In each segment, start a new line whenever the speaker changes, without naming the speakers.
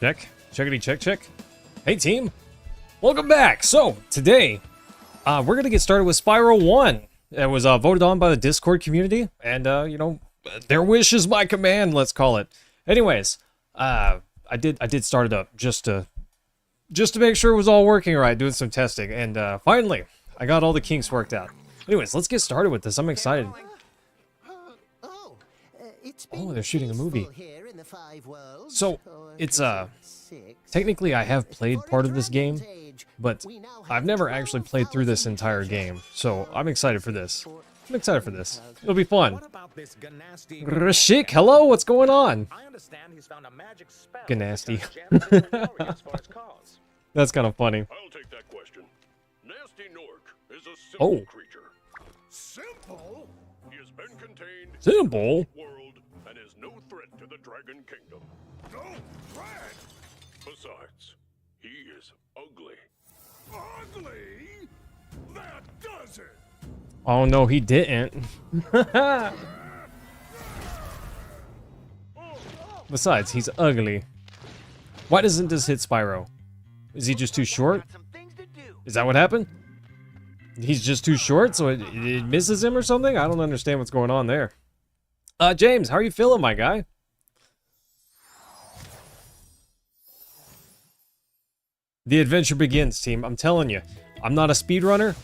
Check. Checkity check check. Hey team. Welcome back. So today we're going to get started with Spyro 1. It was voted on by the Discord community, and you know, their wish is my command, let's call it. Anyways, I did start it up just to make sure it was all working right, doing some testing, and finally I got all the kinks worked out. Anyways, let's get started with this. I'm excited. Oh, they're shooting a movie. So, it's, technically I have played part of this game, but I've never actually played through this entire game, so I'm excited for this. I'm excited for this. It'll be fun. Rashik, hello, what's going on? Ganasty. That's kind of funny.
I'll take that question. Nasty Nork is a simple creature. Simple? He has been contained
Simple?
in the world and is no threat to the Dragon Kingdom. No threat? Besides, he is ugly. Ugly? That does it!
Oh no, he didn't. Besides, he's ugly. Why doesn't this hit Spyro? Is he just too short? Is that what happened? He's just too short, so it misses him or something? I don't understand what's going on there. James, how are you feeling, my guy? The adventure begins, team. I'm telling you. I'm not a speedrunner.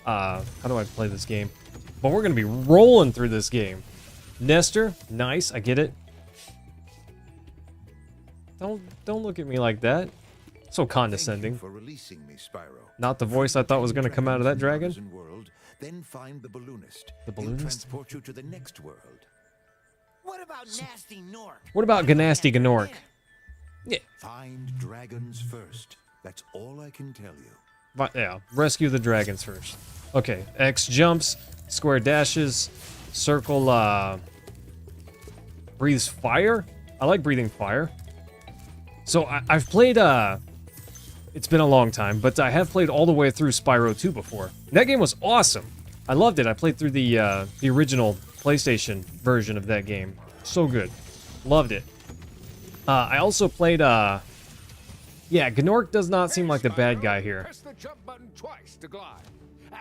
How do I play this game? But we're gonna be rolling through this game. Nestor, nice, I get it. Don't look at me like that. So condescending.
For releasing me, Spyro.
Not the voice I thought was gonna come out of that dragon.
World, then find the balloonist.
The
He'll
balloonist?
transport you to the next world.
What about Nasty Nork?
What about Ganasty Gnork? Yeah.
Find dragons first. That's all I can tell you.
But yeah, rescue the dragons first. Okay, X jumps, square dashes, circle breathes fire. I like breathing fire. So I've played it's been a long time, but I have played all the way through Spyro 2 before. And that game was awesome. I loved it. I played through the original PlayStation version of that game. So good. Loved it. I also played yeah, Gnork does not seem like the bad guy here.
Press the jump button twice to glide.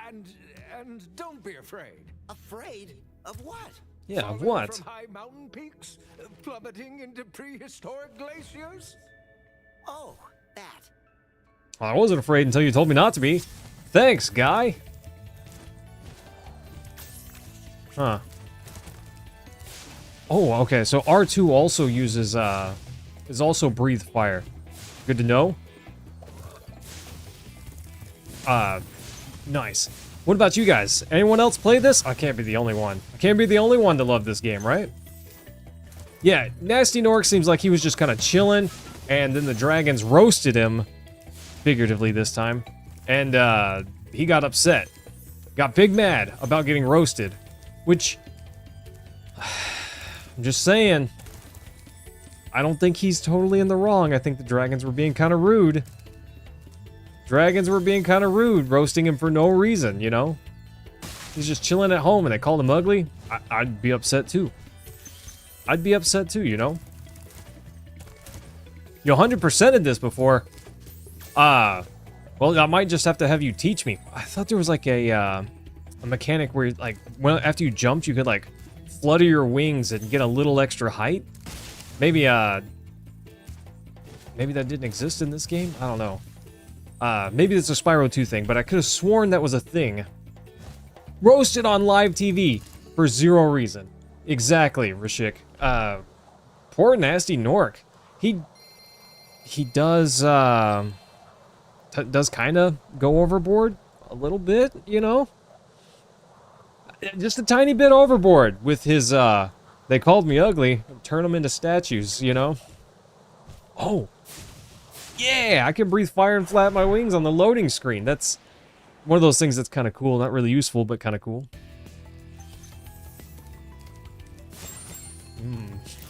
And don't be afraid.
Afraid of what?
Yeah, of
Falling
what?
From high mountain peaks? Plummeting into prehistoric glaciers?
Oh, that.
I wasn't afraid until you told me not to be. Thanks, guy. Huh. Oh, okay, so R2 also uses, is also breathe fire. Good to know. Nice. What about you guys? Anyone else play this? I can't be the only one. I can't be the only one to love this game, right? Yeah, Nasty Nork seems like he was just kind of chilling, and then the dragons roasted him, figuratively this time, and he got upset. Got big mad about getting roasted, which, I'm just saying, I don't think he's totally in the wrong. I think the dragons were being kind of rude. Dragons were being kind of rude, roasting him for no reason, you know? He's just chilling at home and they called him ugly. I'd be upset too. I'd be upset too, you know? You 100%ed this before. Well, I might just have to have you teach me. I thought there was like a mechanic where, like, when after you jumped, you could, like, flutter your wings and get a little extra height. Maybe, maybe that didn't exist in this game? I don't know. Maybe it's a Spyro 2 thing, but I could have sworn that was a thing. Roasted on live TV for zero reason. Exactly, Rashik. Poor Nasty Nork. He does, does kind of go overboard a little bit, you know? Just a tiny bit overboard with his, they called me ugly, turn them into statues, you know? Oh. Yeah, I can breathe fire and flap my wings on the loading screen. That's one of those things that's kind of cool. Not really useful, but kind of cool.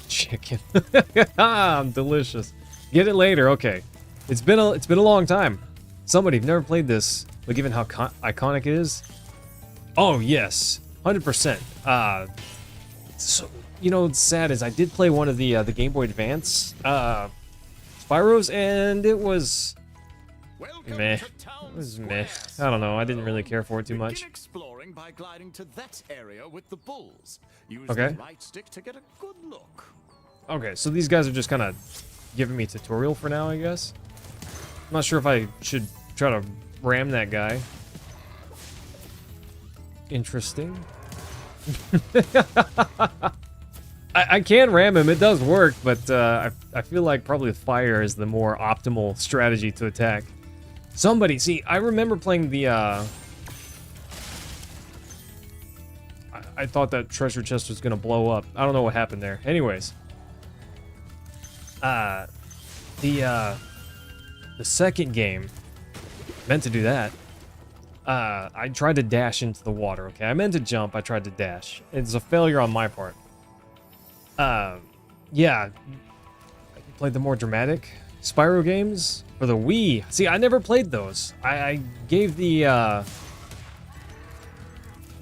Chicken. Delicious. Get it later. Okay. It's been a long time. Somebody, if never played this, but given how iconic it is. Oh, yes. 100%. So, you know, what's sad is I did play one of the Game Boy Advance Spyro Spyros, and it was
Welcome
meh.
to Town
It was meh.
Square,
I don't know. I didn't really care for it too much.
Begin exploring by gliding to that area with the bulls. Use
Okay.
the right stick to get a good look.
Okay, so these guys are just kind of giving me tutorial for now, I guess. I'm not sure if I should try to ram that guy. Interesting. I can ram him. It does work, but I feel like probably fire is the more optimal strategy to attack. Somebody, see, I remember playing the, I thought that treasure chest was gonna blow up. I don't know what happened there. Anyways. The second game, meant to do that. I tried to dash into the water, okay? I meant to jump, I tried to dash. It's a failure on my part. Yeah. I played the more dramatic Spyro games for the Wii. See, I never played those. I gave the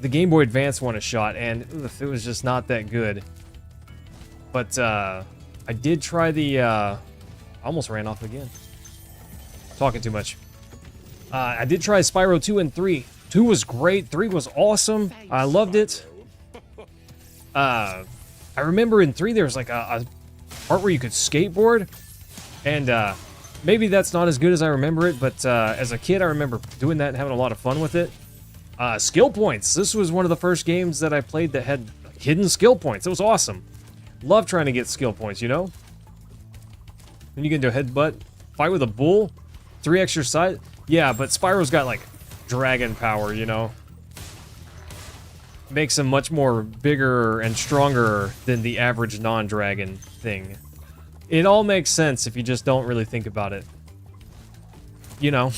Game Boy Advance one a shot, and it was just not that good. But, I did try the, I almost ran off again. Talking too much. I did try Spyro 2 and 3. 2 was great. 3 was awesome. I loved it. I remember in 3 there was like a part where you could skateboard. And maybe that's not as good as I remember it, but as a kid I remember doing that and having a lot of fun with it. Skill points. This was one of the first games that I played that had hidden skill points. It was awesome. Love trying to get skill points, you know? Then you get into a headbutt. Fight with a bull. 3 extra size. Yeah, but Spyro's got, like, dragon power, you know? Makes him much more bigger and stronger than the average non-dragon thing. It all makes sense if you just don't really think about it. You know?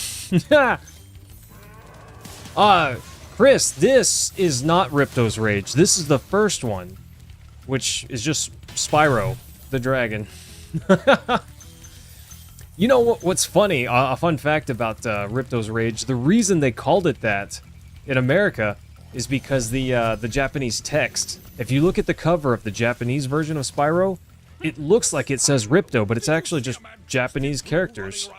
Chris, this is not Ripto's Rage. This is the first one, which is just Spyro, the dragon. You know what's funny? A fun fact about Ripto's Rage. The reason they called it that in America is because the Japanese text. If you look at the cover of the Japanese version of Spyro, it looks like it says Ripto, but it's actually just Japanese characters.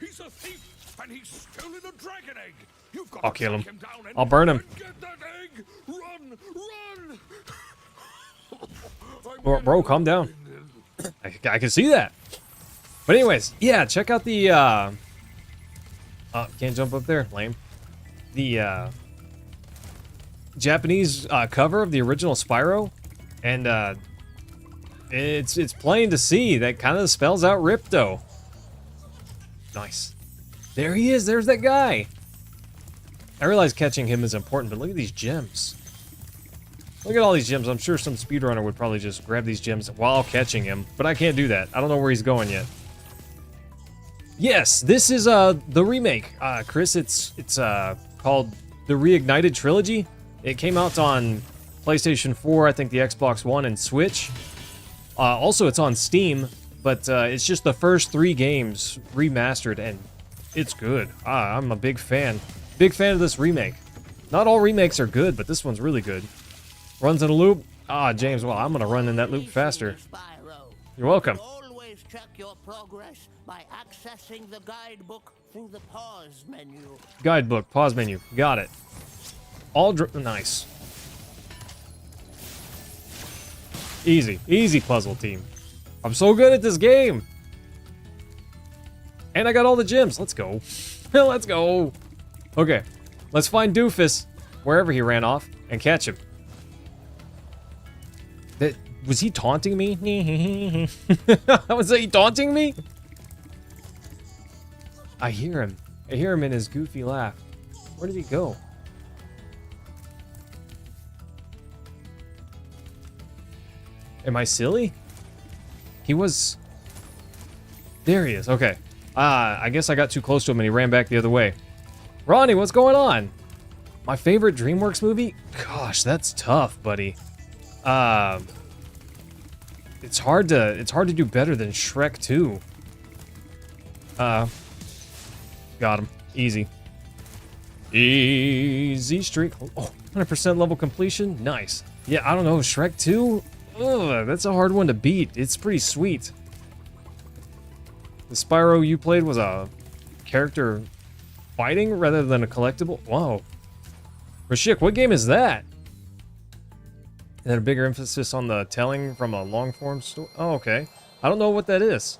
He's a thief, and he's stolen a dragon egg. You've got
I'll
to
kill him.
track down and
I'll burn him.
Get that egg. Run, run.
Bro, calm down. I can see that. But anyways, yeah, check out the, can't jump up there, lame. The, Japanese, cover of the original Spyro, and, it's plain to see that kind of spells out Ripto. Nice. There he is, there's that guy. I realize catching him is important, but look at these gems. Look at all these gems. I'm sure some speedrunner would probably just grab these gems while catching him, but I can't do that. I don't know where he's going yet. Yes, this is the remake. Chris, it's called the Reignited Trilogy. It came out on PlayStation 4, I think the Xbox One, and Switch. Also, it's on Steam, but it's just the first 3 games remastered, and it's good. I'm a big fan. Big fan of this remake. Not all remakes are good, but this one's really good. Runs in a loop. James, well, I'm gonna run in that loop faster. You're welcome.
Always check your progress by accessing the guidebook through the pause menu.
Guidebook, pause menu. Got it. Nice. Easy. Easy puzzle team. I'm so good at this game. And I got all the gems. Let's go. Let's go. Okay. Let's find Doofus, wherever he ran off, and catch him. Was he taunting me? Was he taunting me? I hear him. I hear him in his goofy laugh. Where did he go? Am I silly? He was... There he is. Okay. I guess I got too close to him and he ran back the other way. Ronnie, what's going on? My favorite DreamWorks movie? Gosh, that's tough, buddy. It's hard to do better than Shrek 2. Got him. Easy. Easy streak. Oh, 100% level completion. Nice. Yeah, I don't know. Shrek 2? Ugh, that's a hard one to beat. It's pretty sweet. The Spyro you played was a character fighting rather than a collectible? Whoa. Rashik, what game is that? It had a bigger emphasis on the telling from a long-form story? Oh, okay. I don't know what that is.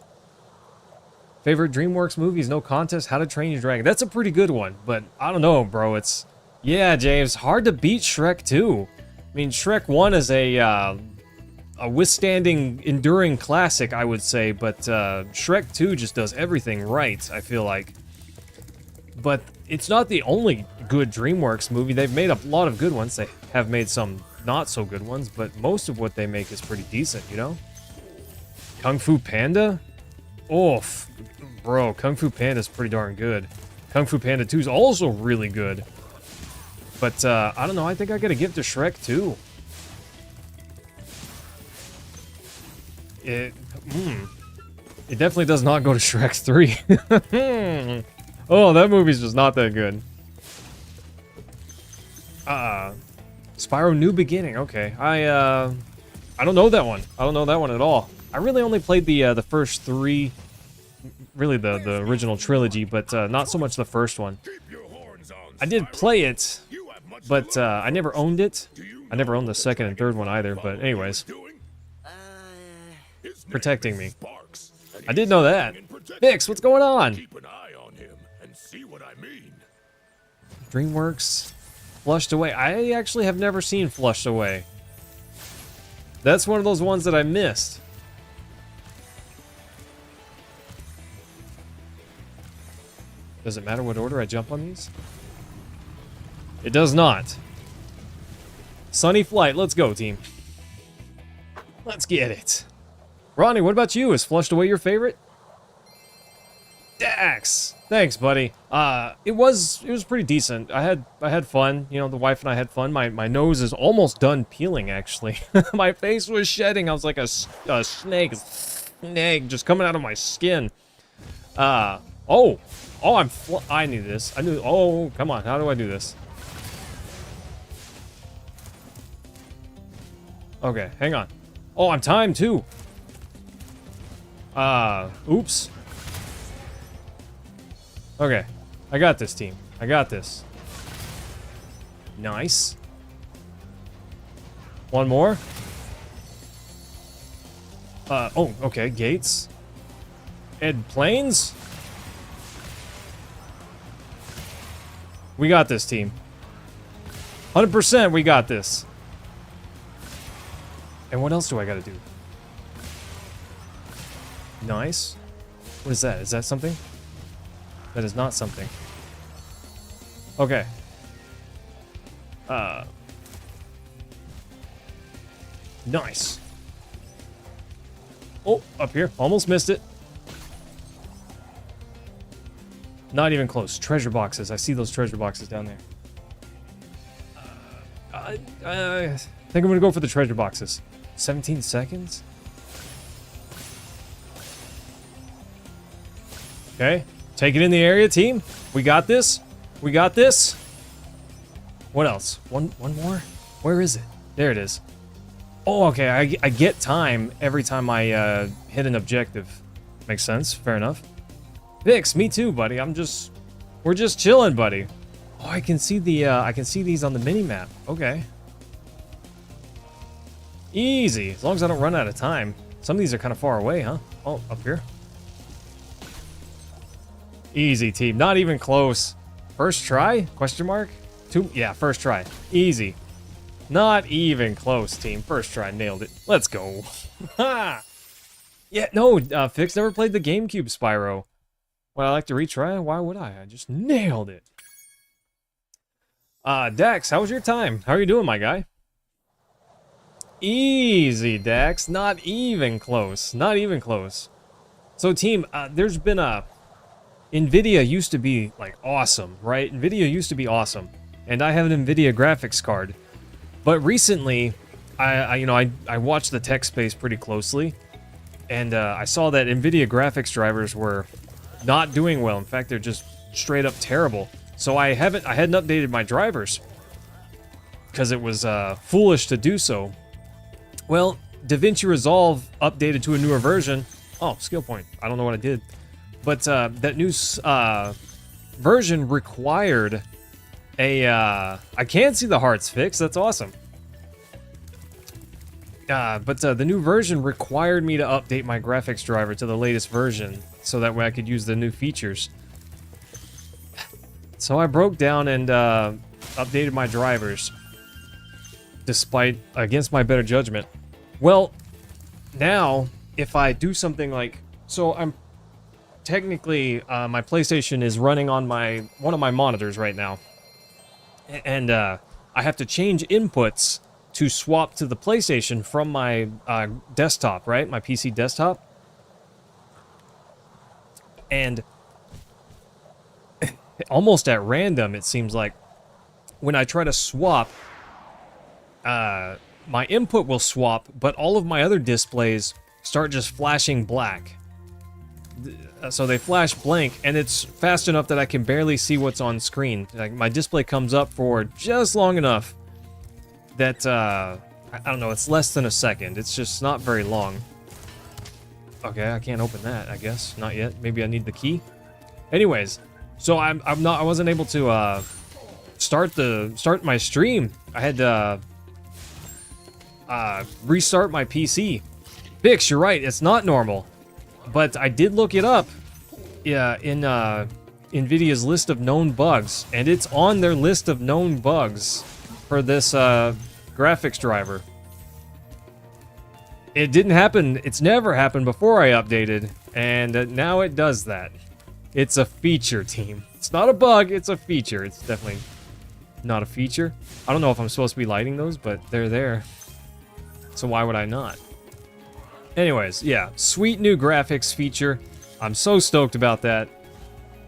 Favorite DreamWorks movies, no contest, How to Train Your Dragon. That's a pretty good one, but I don't know, bro. It's... Yeah, James, hard to beat Shrek 2. I mean, Shrek 1 is a withstanding, enduring classic, I would say, but Shrek 2 just does everything right, I feel like. But it's not the only good DreamWorks movie. They've made a lot of good ones. They have made some not-so-good ones, but most of what they make is pretty decent, you know? Kung Fu Panda? Oof. Bro, Kung Fu Panda is pretty darn good. Kung Fu Panda 2 is also really good. But, I don't know, I think I gotta give it to Shrek 2. It definitely does not go to Shrek 3. Oh, that movie's just not that good. Spyro New Beginning, okay. I don't know that one. I don't know that one at all. I really only played the first 3, really the original trilogy, but not so much the first one. I did play it, but I never owned it. I never owned the second and third one either, but anyways. Protecting me. I did know that. Vix, what's going on?
Keep an eye on him and see what I mean.
DreamWorks, Flushed Away. I actually have never seen Flushed Away. That's one of those ones that I missed. Does it matter what order I jump on these? It does not. Sunny Flight, let's go, team. Let's get it. Ronnie, what about you? Is Flushed Away your favorite? Dax! Thanks, buddy. It was pretty decent. I had fun. You know, the wife and I had fun. My nose is almost done peeling, actually. My face was shedding. I was like a snake just coming out of my skin. I knew this. Oh, come on. How do I do this? Okay, hang on. Oh, I'm timed too. Oops. Okay, I got this, team. I got this. Nice. One more. Oh, okay, gates. Ed planes. We got this, team. 100% we got this. And what else do I gotta do? Nice. What is that? Is that something? That is not something. Okay. Nice. Oh, up here. Almost missed it. Not even close. Treasure boxes. I see those treasure boxes down there. I think I'm gonna go for the treasure boxes. 17 seconds? Okay. Take it in the area, team. We got this. We got this. What else? One more? Where is it? There it is. Oh, okay. I get time every time I hit an objective. Makes sense. Fair enough. Vix, me too, buddy. We're just chilling, buddy. Oh, I can see these on the mini map. Okay. Easy. As long as I don't run out of time. Some of these are kind of far away, huh? Oh, up here. Easy, team. Not even close. First try? Question mark? Yeah, first try. Easy. Not even close, team. First try. Nailed it. Let's go. Ha! Yeah, no, Fix never played the GameCube Spyro. Would I like to retry? Why would I? I just nailed it. Dax, how was your time? How are you doing, my guy? Easy, Dax. Not even close. Not even close. So, team, there's been a... NVIDIA used to be, like, awesome, right? NVIDIA used to be awesome. And I have an NVIDIA graphics card. But recently, I watched the tech space pretty closely. And I saw that NVIDIA graphics drivers were not doing well. In fact, they're just straight up terrible. So I hadn't updated my drivers. Because it was foolish to do so. Well, DaVinci Resolve updated to a newer version. Oh, skill point. I don't know what I did. But that new version required a... I can see the hearts fixed. That's awesome. But the new version required me to update my graphics driver to the latest version, so that way I could use the new features. So I broke down and updated my drivers, against my better judgment. Well, now if I do something like, so I'm technically my PlayStation is running on one of my monitors right now, and I have to change inputs to swap to the PlayStation from my desktop, right? My PC desktop. And almost at random, it seems like, when I try to swap, my input will swap, but all of my other displays start just flashing black. So they flash blank, and it's fast enough that I can barely see what's on screen. Like, my display comes up for just long enough that, I don't know, it's less than a second. It's just not very long. Okay, I can't open that, I guess. Not yet. Maybe I need the key. Anyways, so I wasn't able to, start my stream. I had to, restart my PC. Bix, you're right, it's not normal. But I did look it up, yeah, in, NVIDIA's list of known bugs, and it's on their list of known bugs for this graphics driver. It didn't happen. It's never happened before I updated, and now it does that. It's a feature, team. It's not a bug, it's a feature. It's definitely not a feature. I don't know if I'm supposed to be lighting those, but they're there. So why would I not? Anyways, yeah, sweet new graphics feature. I'm so stoked about that.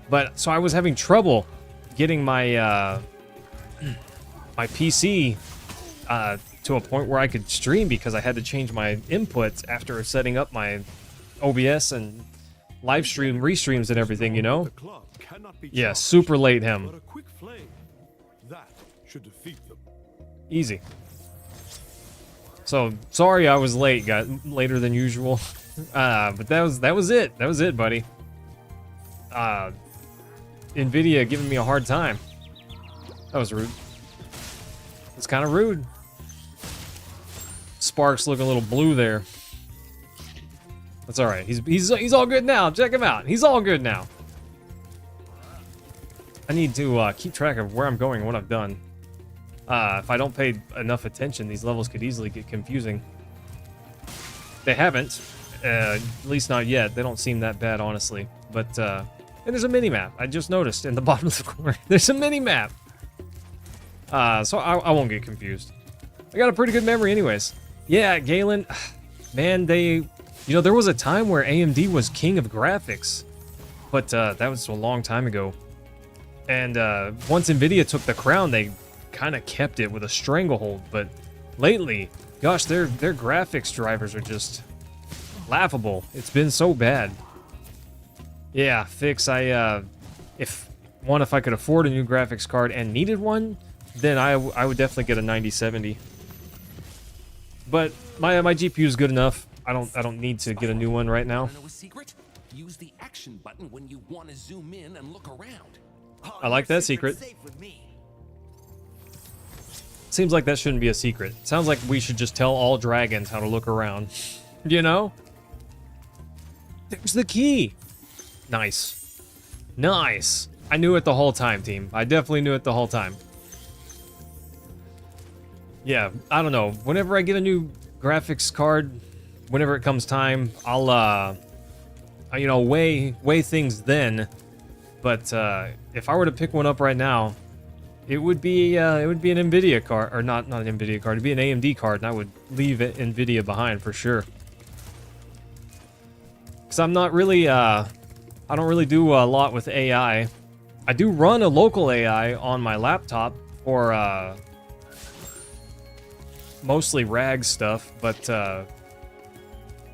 But, so I was having trouble getting my, my PC to a point where I could stream because I had to change my inputs after setting up my OBS and live stream restreams and everything, you know? Yeah, super late him.
But a quick flame, that should defeat them.
Easy. So sorry I was late, got later than usual. But that was it. That was it, buddy. NVIDIA giving me a hard time. That was rude. It's kind of rude. Sparks look a little blue there. That's all right. He's all good now. Check him out. He's all good now. I need to keep track of where I'm going and what I've done. If I don't pay enough attention, these levels could easily get confusing. They haven't, at least not yet. They don't seem that bad, honestly. But and there's a mini map. I just noticed in the bottom of the corner. There's a mini map. So I won't get confused. I got a pretty good memory, anyways. Yeah, Galen, man, you know, there was a time where AMD was king of graphics, but that was a long time ago. And once NVIDIA took the crown, they kind of kept it with a stranglehold. But lately, gosh, their graphics drivers are just laughable. It's been so bad. Yeah, Fix, if I could afford a new graphics card and needed one, then I would definitely get a 9070. But my GPU is good enough. I don't need to get a new one right now.
Wanna know a secret? Use the action button when you want to zoom in and look around.
I like that secret. Seems like that shouldn't be a secret. Sounds like we should just tell all dragons how to look around. You know? There's the key. Nice. Nice. I knew it the whole time, team. I definitely knew it the whole time. Yeah, I don't know. Whenever I get a new graphics card, whenever it comes time, I'll, you know, weigh things then. But if I were to pick one up right now, it would be an NVIDIA card, or not an NVIDIA card. It'd be an AMD card, and I would leave NVIDIA behind for sure. Because I'm not really, I don't really do a lot with AI. I do run a local AI on my laptop for mostly RAG stuff, but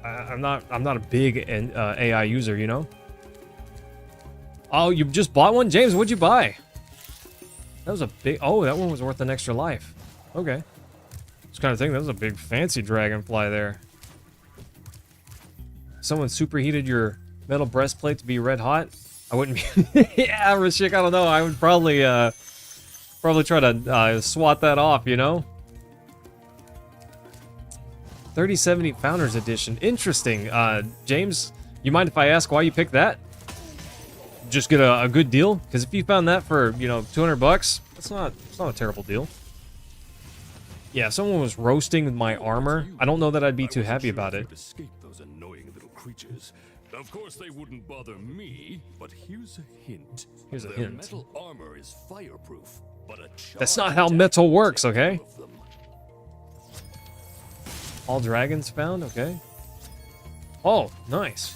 I'm not a big AI user, you know. Oh, you just bought one, James? What'd you buy? That was a big. Oh, that one was worth an extra life. Okay, just kind of think that was a big fancy dragonfly there. Someone superheated your Metal breastplate to be red hot. I wouldn't be... yeah, Rashik, I don't know. I would probably try to swat that off, you know? 3070 Founders Edition. Interesting. James, you mind if I ask why you picked that? Just get a good deal? Because if you found that for, you know, 200 bucks, it's not a terrible deal. Yeah, if someone was roasting my armor, I don't know that I'd be too happy about it.
Escape those annoying little creatures. Of course they wouldn't bother me, but here's a hint.
Here's a
Their
hint.
metal armor is fireproof, but a
That's
charge
not how metal works,
takes
okay?
care of them.
All dragons found, okay. Oh, nice.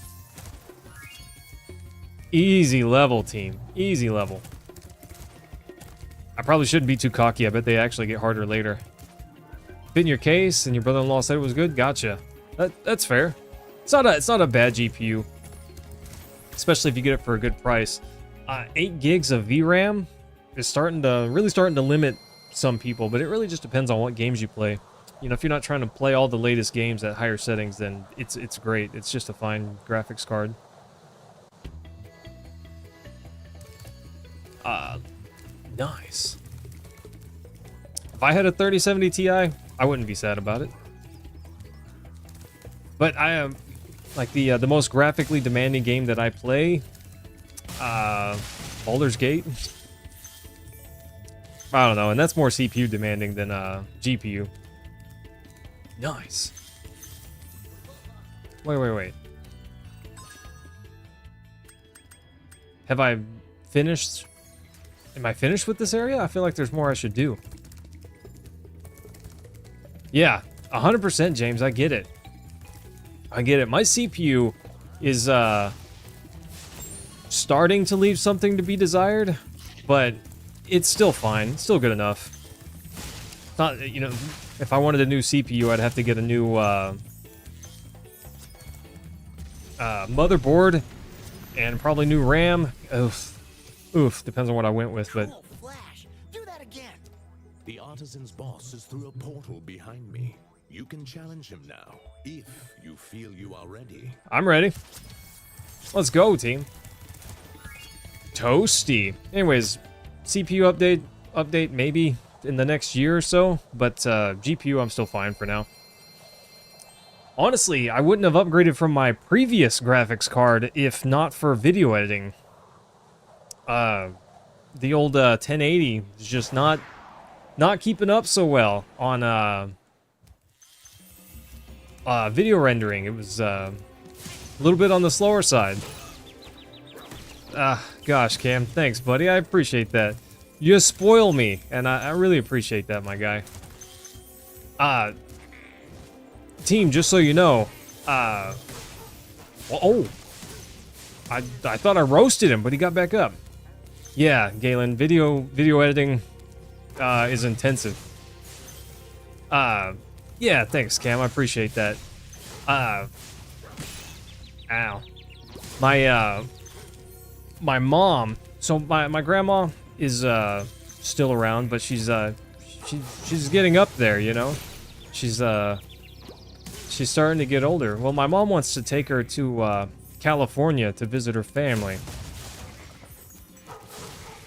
Easy level, team. Easy level. I probably shouldn't be too cocky. I bet they actually get harder later. Fit in your case, and your brother-in-law said it was good. Gotcha. That's fair. It's not a bad GPU, especially if you get it for a good price. 8 gigs of VRAM is really starting to limit some people, but it really just depends on what games you play. You know, if you're not trying to play all the latest games at higher settings, then it's great. It's just a fine graphics card. Nice. If I had a 3070 Ti, I wouldn't be sad about it. But I am like the most graphically demanding game that I play, Baldur's Gate. I don't know, and that's more CPU demanding than GPU. Nice. Wait. Have I finished? Am I finished with this area? I feel like there's more I should do. Yeah, 100%, James. I get it. My CPU is starting to leave something to be desired, but it's still fine. It's still good enough. It's not, you know, if I wanted a new CPU, I'd have to get a new motherboard and probably new RAM. Oof, depends on what I went with, but
Cool, Flash, do that again.
The artisan's boss is through a portal behind me. You can challenge him now, if you feel you are ready.
I'm ready. Let's go, team. Toasty. Anyways, CPU update maybe in the next year or so, but GPU I'm still fine for now. Honestly, I wouldn't have upgraded from my previous graphics card if not for video editing. The old 1080 is just not keeping up so well on video rendering. It was a little bit on the slower side. Gosh, Cam, thanks, buddy. I appreciate that. You spoil me, and I really appreciate that, my guy. Team, just so you know, I thought I roasted him, but he got back up. Yeah, Galen, video editing is intensive. Yeah, thanks, Cam. I appreciate that. Ow. My mom. So my grandma is still around, but she's getting up there, you know. She's starting to get older. Well, my mom wants to take her to California to visit her family.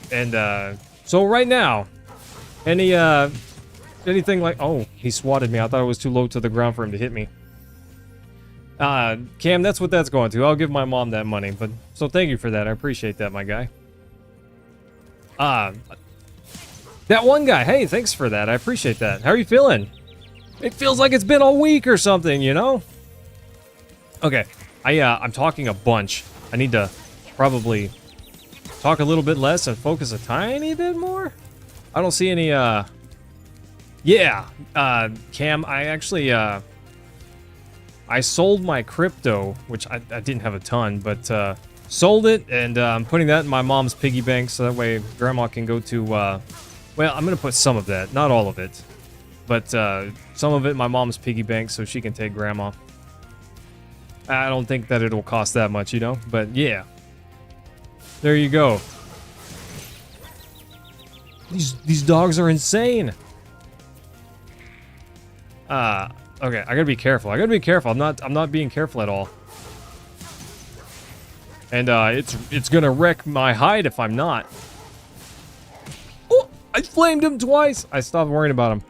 And so right now, anything like, oh, he swatted me. I thought it was too low to the ground for him to hit me. Cam, that's what that's going to. I'll give my mom that money, but so thank you for that. I appreciate that, my guy. That one guy, hey, thanks for that. I appreciate that. How are you feeling? It feels like it's been a week or something, you know? Okay, I'm talking a bunch. I need to probably talk a little bit less and focus a tiny bit more. I don't see any, yeah, Cam, I actually, I sold my crypto, which I didn't have a ton, but, sold it, and, I'm putting that in my mom's piggy bank, so that way Grandma can go to, well, I'm gonna put some of that, not all of it, but, some of it in my mom's piggy bank so she can take Grandma. I don't think that it'll cost that much, you know, but yeah. There you go. These dogs are insane. Okay, I gotta be careful. I'm not being careful at all. And it's gonna wreck my hide if I'm not. Oh, I flamed him twice. I stopped worrying about him.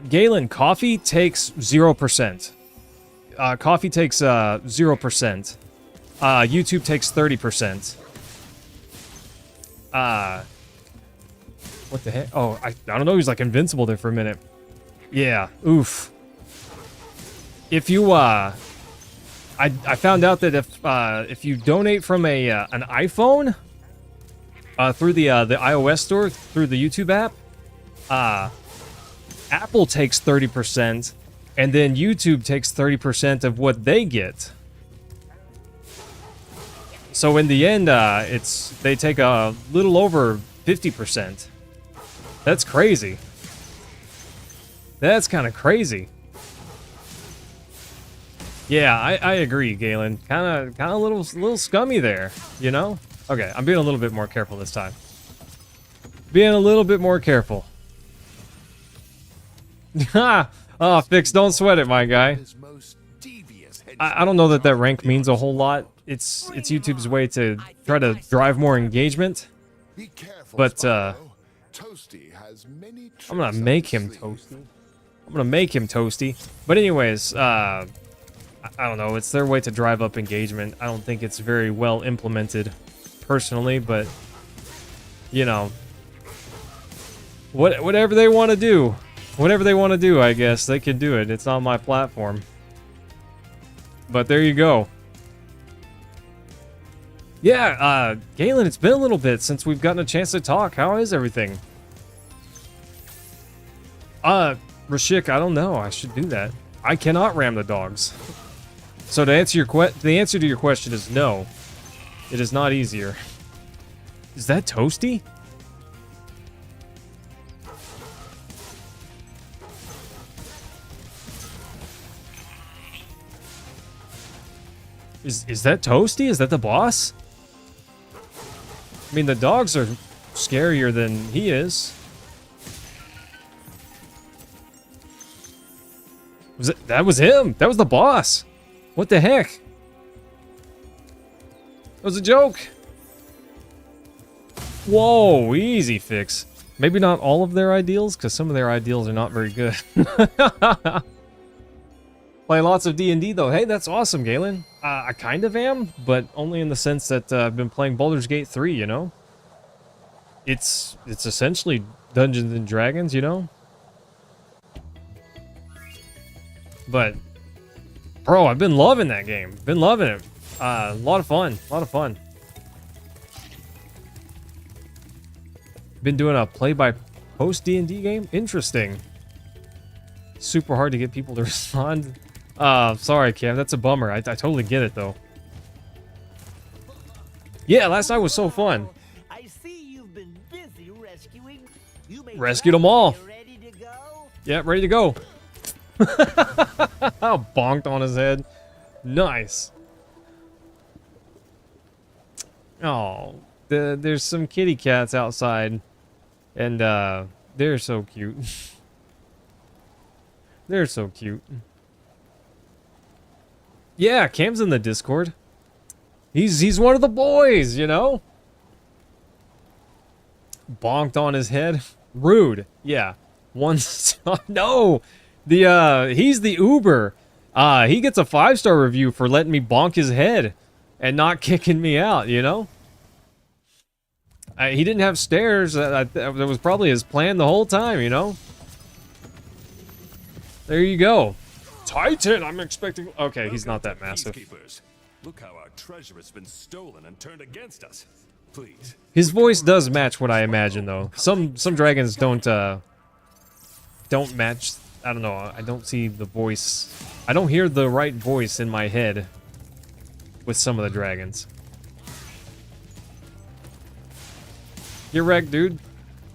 Galen, coffee takes 0%. Coffee takes 0%. YouTube takes 30%. What the heck? Oh, I don't know. He's like invincible there for a minute. Yeah. Oof. If you I found out that if you donate from an iPhone through the iOS store through the YouTube app, Apple takes 30%, and then YouTube takes 30% of what they get. So in the end, they take a little over 50%. That's crazy. That's kind of crazy. Yeah, I agree, Galen. Kind of a little scummy there, you know? Okay, I'm being a little bit more careful this time. Being a little bit more careful. Ha! Oh, Fix, don't sweat it, my guy. I don't know that that rank means a whole lot. It's YouTube's way to try to drive more engagement. But I'm gonna make him toasty. I'm gonna make him toasty. But anyways, I don't know. It's their way to drive up engagement. I don't think it's very well implemented, personally. But you know, whatever they want to do, I guess they can do it. It's on my platform. But there you go. Yeah, Galen, it's been a little bit since we've gotten a chance to talk. How is everything? Rashik, I don't know. I should do that. I cannot ram the dogs. So to answer the answer to your question is no. It is not easier. Is that Toasty? Is that Toasty? Is that the boss? I mean, the dogs are scarier than he is. That was him. That was the boss. What the heck? That was a joke. Whoa, easy, Fix. Maybe not all of their ideals, because some of their ideals are not very good. Play lots of D&D though. Hey, that's awesome, Galen. I kind of am, but only in the sense that I've been playing Baldur's Gate 3, you know? It's essentially Dungeons and Dragons, you know? But, bro, I've been loving that game. Been loving it. A lot of fun. A lot of fun. Been doing a play-by-post D&D game? Interesting. Super hard to get people to respond. Sorry, Cam. That's a bummer. I totally get it, though. Yeah, last night was so fun.
I see you've been busy rescuing.
Rescued them all.
Ready to go?
Yeah, ready to go. Bonked on his head. Nice. Oh, there's some kitty cats outside. And, they're so cute. They're so cute. Yeah, Cam's in the Discord. He's one of the boys, you know? Bonked on his head. Rude. Yeah. One star. No! He's the Uber. He gets a 5-star review for letting me bonk his head and not kicking me out, you know? He didn't have stairs. That was probably his plan the whole time, you know? There you go. Titan, I'm expecting... Okay, he's not that massive.
Look how our treasure has been stolen and turned against us. Please.
His voice does match what I imagine, though. Some dragons don't match... I don't know. I don't see the voice... I don't hear the right voice in my head with some of the dragons. You're wrecked, dude.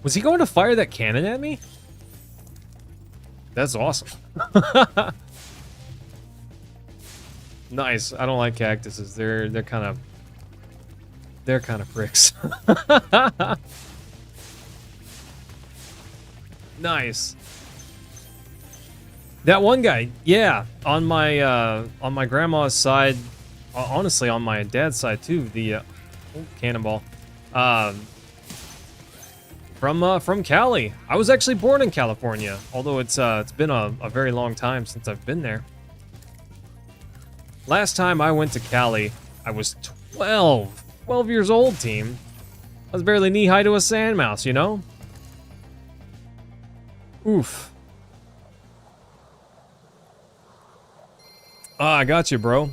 Was he going to fire that cannon at me? That's awesome. Nice. I don't like cactuses. They're kind of pricks. Nice. That one guy, yeah, on my grandma's side, honestly, on my dad's side too. The oh, cannonball. From Cali. I was actually born in California, although it's been a very long time since I've been there. Last time I went to Cali, I was 12 years old, team. I was barely knee-high to a sand mouse, you know? Oof. Ah, I got you, bro.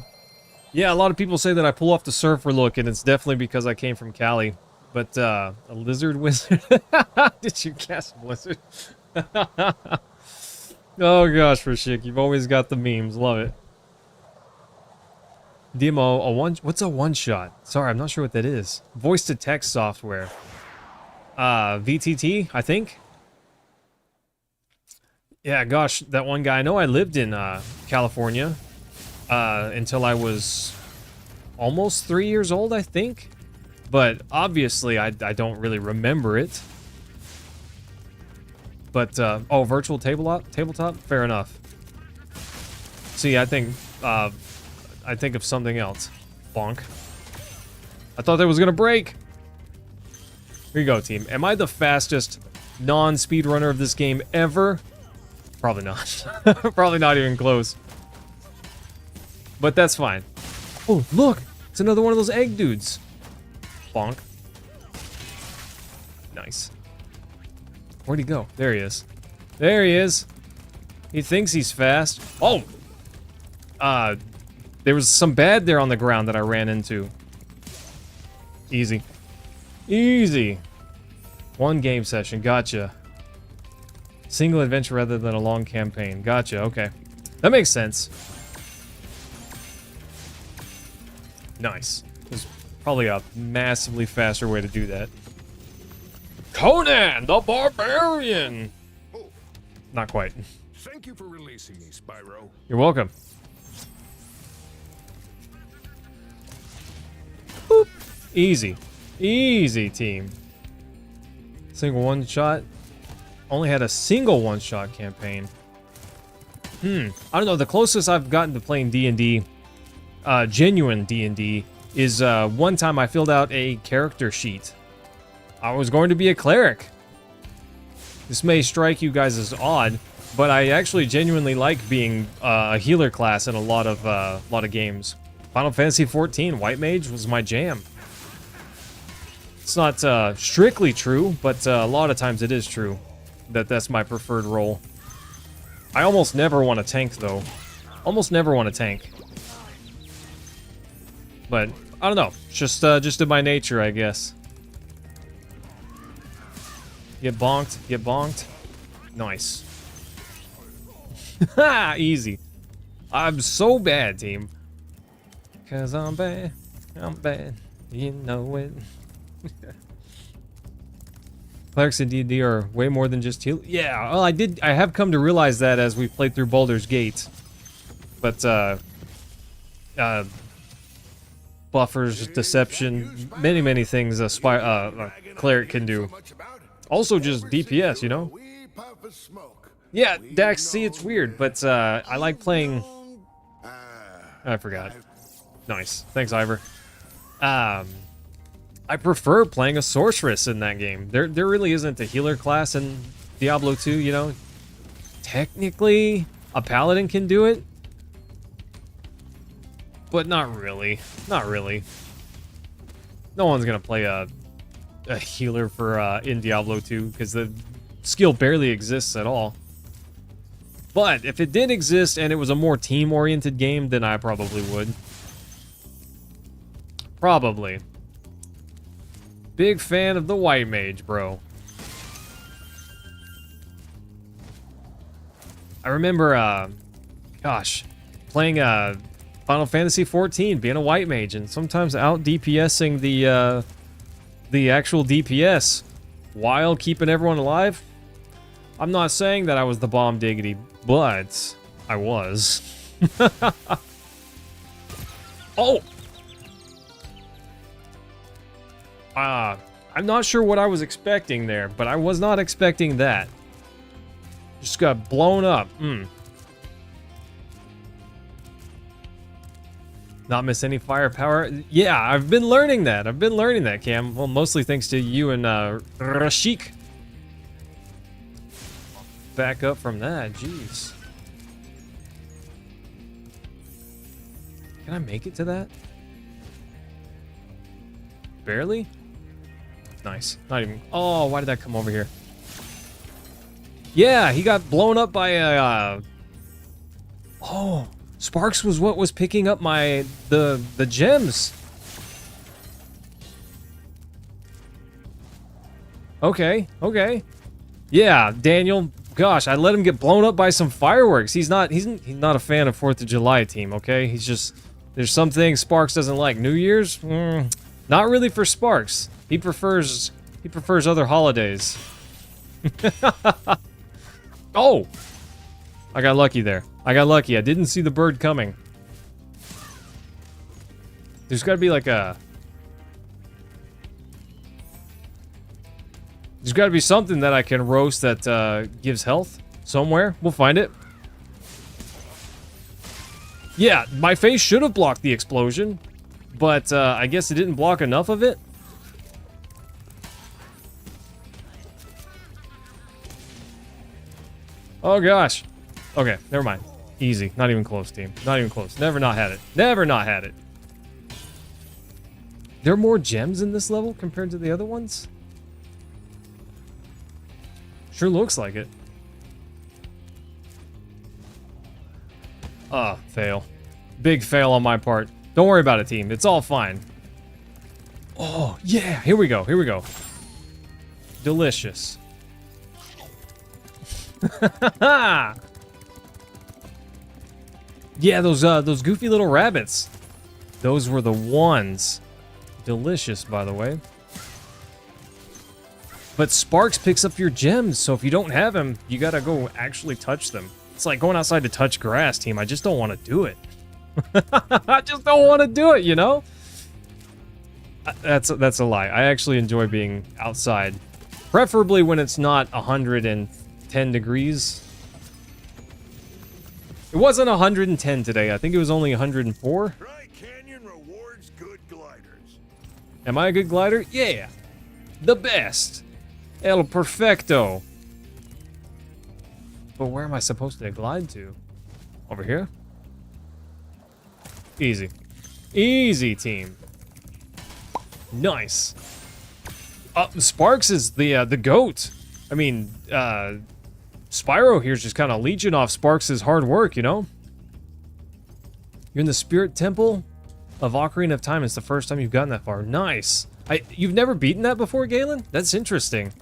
Yeah, a lot of people say that I pull off the surfer look, and it's definitely because I came from Cali. But, a lizard wizard? Did you cast blizzard? Oh gosh, Rashik, you've always got the memes. Love it. Demo, what's a one-shot? Sorry, I'm not sure what that is. Voice-to-text software. VTT, I think? Yeah, gosh, that one guy. I know I lived in, California, until I was almost 3 years old, I think. But obviously, I don't really remember it. But, oh, virtual tabletop? Fair enough. See, I think of something else. Bonk. I thought that was gonna break. Here you go, team. Am I the fastest non-speedrunner of this game ever? Probably not. Probably not even close. But that's fine. Oh, look! It's another one of those egg dudes. Bonk. Nice. Where'd he go? There he is. There he is. He thinks he's fast. Oh! There was some bad there on the ground that I ran into. Easy. Easy. One game session. Gotcha. Single adventure rather than a long campaign. Gotcha. Okay. That makes sense. Nice. There's probably a massively faster way to do that. Conan the Barbarian!
Oh,
Not quite.
thank you for releasing me, Spyro.
You're welcome. Boop. Easy. Easy, team. Single one-shot. Only had a single one-shot campaign. I don't know. The closest I've gotten to playing D&D, genuine D&D, is one time I filled out a character sheet. I was going to be a cleric. This may strike you guys as odd, but I actually genuinely like being a healer class in a lot of games. Final Fantasy XIV, White Mage was my jam. It's not strictly true, but a lot of times it is true that that's my preferred role. I almost never want to tank, though. Almost never want to tank. But I don't know. It's just in my nature, I guess. Get bonked. Get bonked. Nice. Ha! Easy. I'm so bad, team. 'Cause I'm bad. I'm bad. You know it. Clerics in D&D are way more than just heal. Yeah, well, I have come to realize that as we played through Baldur's Gate. But, buffers, deception, many things a cleric can do. Also just DPS, you know? Yeah, Dax, see, it's weird, but, I like playing... I forgot. Nice. Thanks, Ivor. I prefer playing a sorceress in that game. There really isn't a healer class in Diablo 2, you know? Technically, a paladin can do it. But not really. Not really. No one's gonna play a healer for in Diablo 2 because the skill barely exists at all. But if it did exist and it was a more team-oriented game, then I probably would. Probably. Big fan of the White Mage, bro. I remember, gosh, playing Final Fantasy XIV, being a White Mage, and sometimes out DPSing the actual DPS while keeping everyone alive. I'm not saying that I was the bomb diggity, but I was. Oh! I'm not sure what I was expecting there, but I was not expecting that. Just got blown up. Not miss any firepower. Yeah, I've been learning that. I've been learning that, Cam. Well, mostly thanks to you and Rashik. Back up from that. Jeez. Can I make it to that? Barely? Nice. Not even... Oh, why did that come over here? Yeah, he got blown up by a... Oh, Sparks was what was picking up my... the gems. Okay, okay. Yeah, Daniel... Gosh, I let him get blown up by some fireworks. He's not a fan of 4th of July, team, okay? He's just... There's some things Sparks doesn't like. New Year's? Not really for Sparks. He prefers other holidays. Oh! I got lucky there. I got lucky. I didn't see the bird coming. There's gotta be like a... There's gotta be something that I can roast that gives health somewhere. We'll find it. Yeah, my face should have blocked the explosion, but I guess it didn't block enough of it. Oh gosh. Okay, never mind. Easy. Not even close, team. Not even close. Never not had it. Never not had it. There are more gems in this level compared to the other ones? Sure looks like it. Ah, fail. Big fail on my part. Don't worry about it, team. It's all fine. Oh, yeah. Here we go. Here we go. Delicious. Yeah, those goofy little rabbits. Those were the ones. Delicious, by the way. But Sparks picks up your gems, so if you don't have them, you gotta go actually touch them. It's like going outside to touch grass, team. I just don't want to do it. I just don't want to do it, you know? That's a lie. I actually enjoy being outside. Preferably when it's not 110 degrees. It wasn't 110 today. I think it was only 104.
Dry Canyon rewards good gliders.
Am I a good glider? Yeah. The best. El perfecto. But where am I supposed to glide to? Over here? Easy. Easy, team. Nice. Sparks is the GOAT. I mean, Spyro here's just kind of leeching off Sparks' hard work, you know? You're in the Spirit Temple of Ocarina of Time. It's the first time you've gotten that far. Nice. You've never beaten that before, Galen? That's interesting.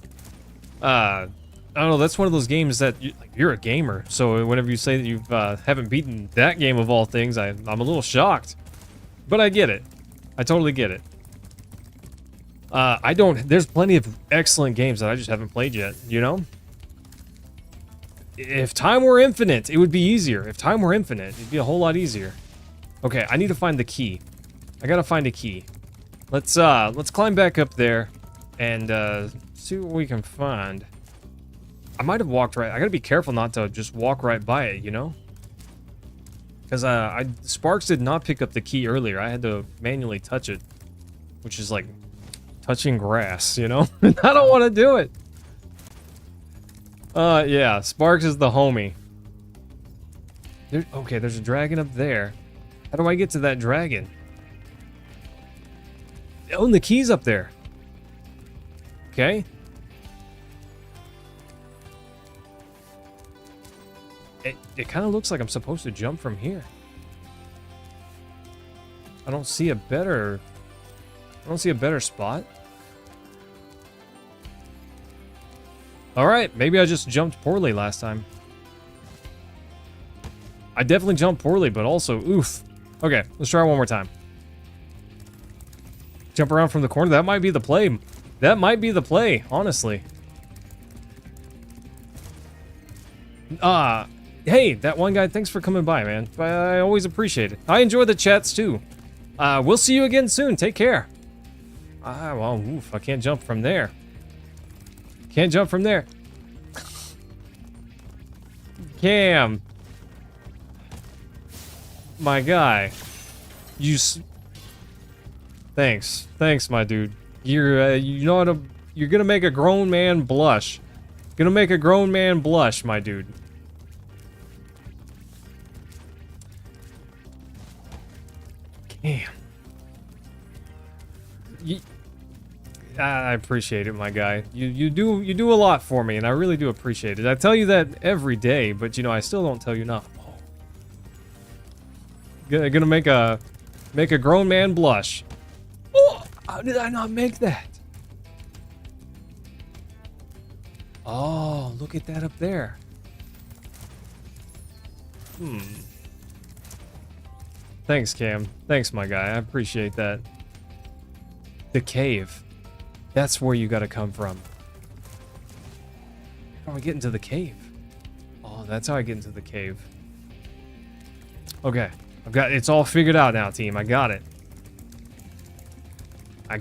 I don't know, that's one of those games that you're a gamer, so whenever you say that you haven't beaten that game of all things, I'm a little shocked. But I get it. I totally get it. There's plenty of excellent games that I just haven't played yet, you know? If time were infinite, it would be easier. If time were infinite, it'd be a whole lot easier. Okay, I need to find the key. I gotta find a key. Let's climb back up there and see what we can find. I might have walked right. I gotta be careful not to just walk right by it, you know? Because Sparks did not pick up the key earlier. I had to manually touch it, which is like touching grass, you know? I don't want to do it. Yeah, Sparks is the homie. Okay, there's a dragon up there. How do I get to that dragon? Oh, and the key's up there. Okay. It kind of looks like I'm supposed to jump from here. I don't see a better spot. All right, maybe I just jumped poorly last time. I definitely jumped poorly, but also, oof. Okay, let's try one more time. Jump around from the corner. That might be the play. That might be the play, honestly. Hey, that one guy, thanks for coming by, man. I always appreciate it. I enjoy the chats, too. We'll see you again soon. Take care. Well, oof, I can't jump from there. Can't jump from there. Cam. My guy. Thanks, my dude. You know what? You're gonna make a grown man blush. Gonna make a grown man blush, my dude. Damn. I appreciate it, my guy. You do a lot for me, and I really do appreciate it. I tell you that every day, but you know I still don't tell you enough. Gonna make a grown man blush. Oh, how did I not make that? Oh, look at that up there. Thanks, Cam. Thanks, my guy. I appreciate that. The cave. That's where you gotta come from. How do I get into the cave? Oh, that's how I get into the cave. Okay. It's all figured out now, team. I got it. I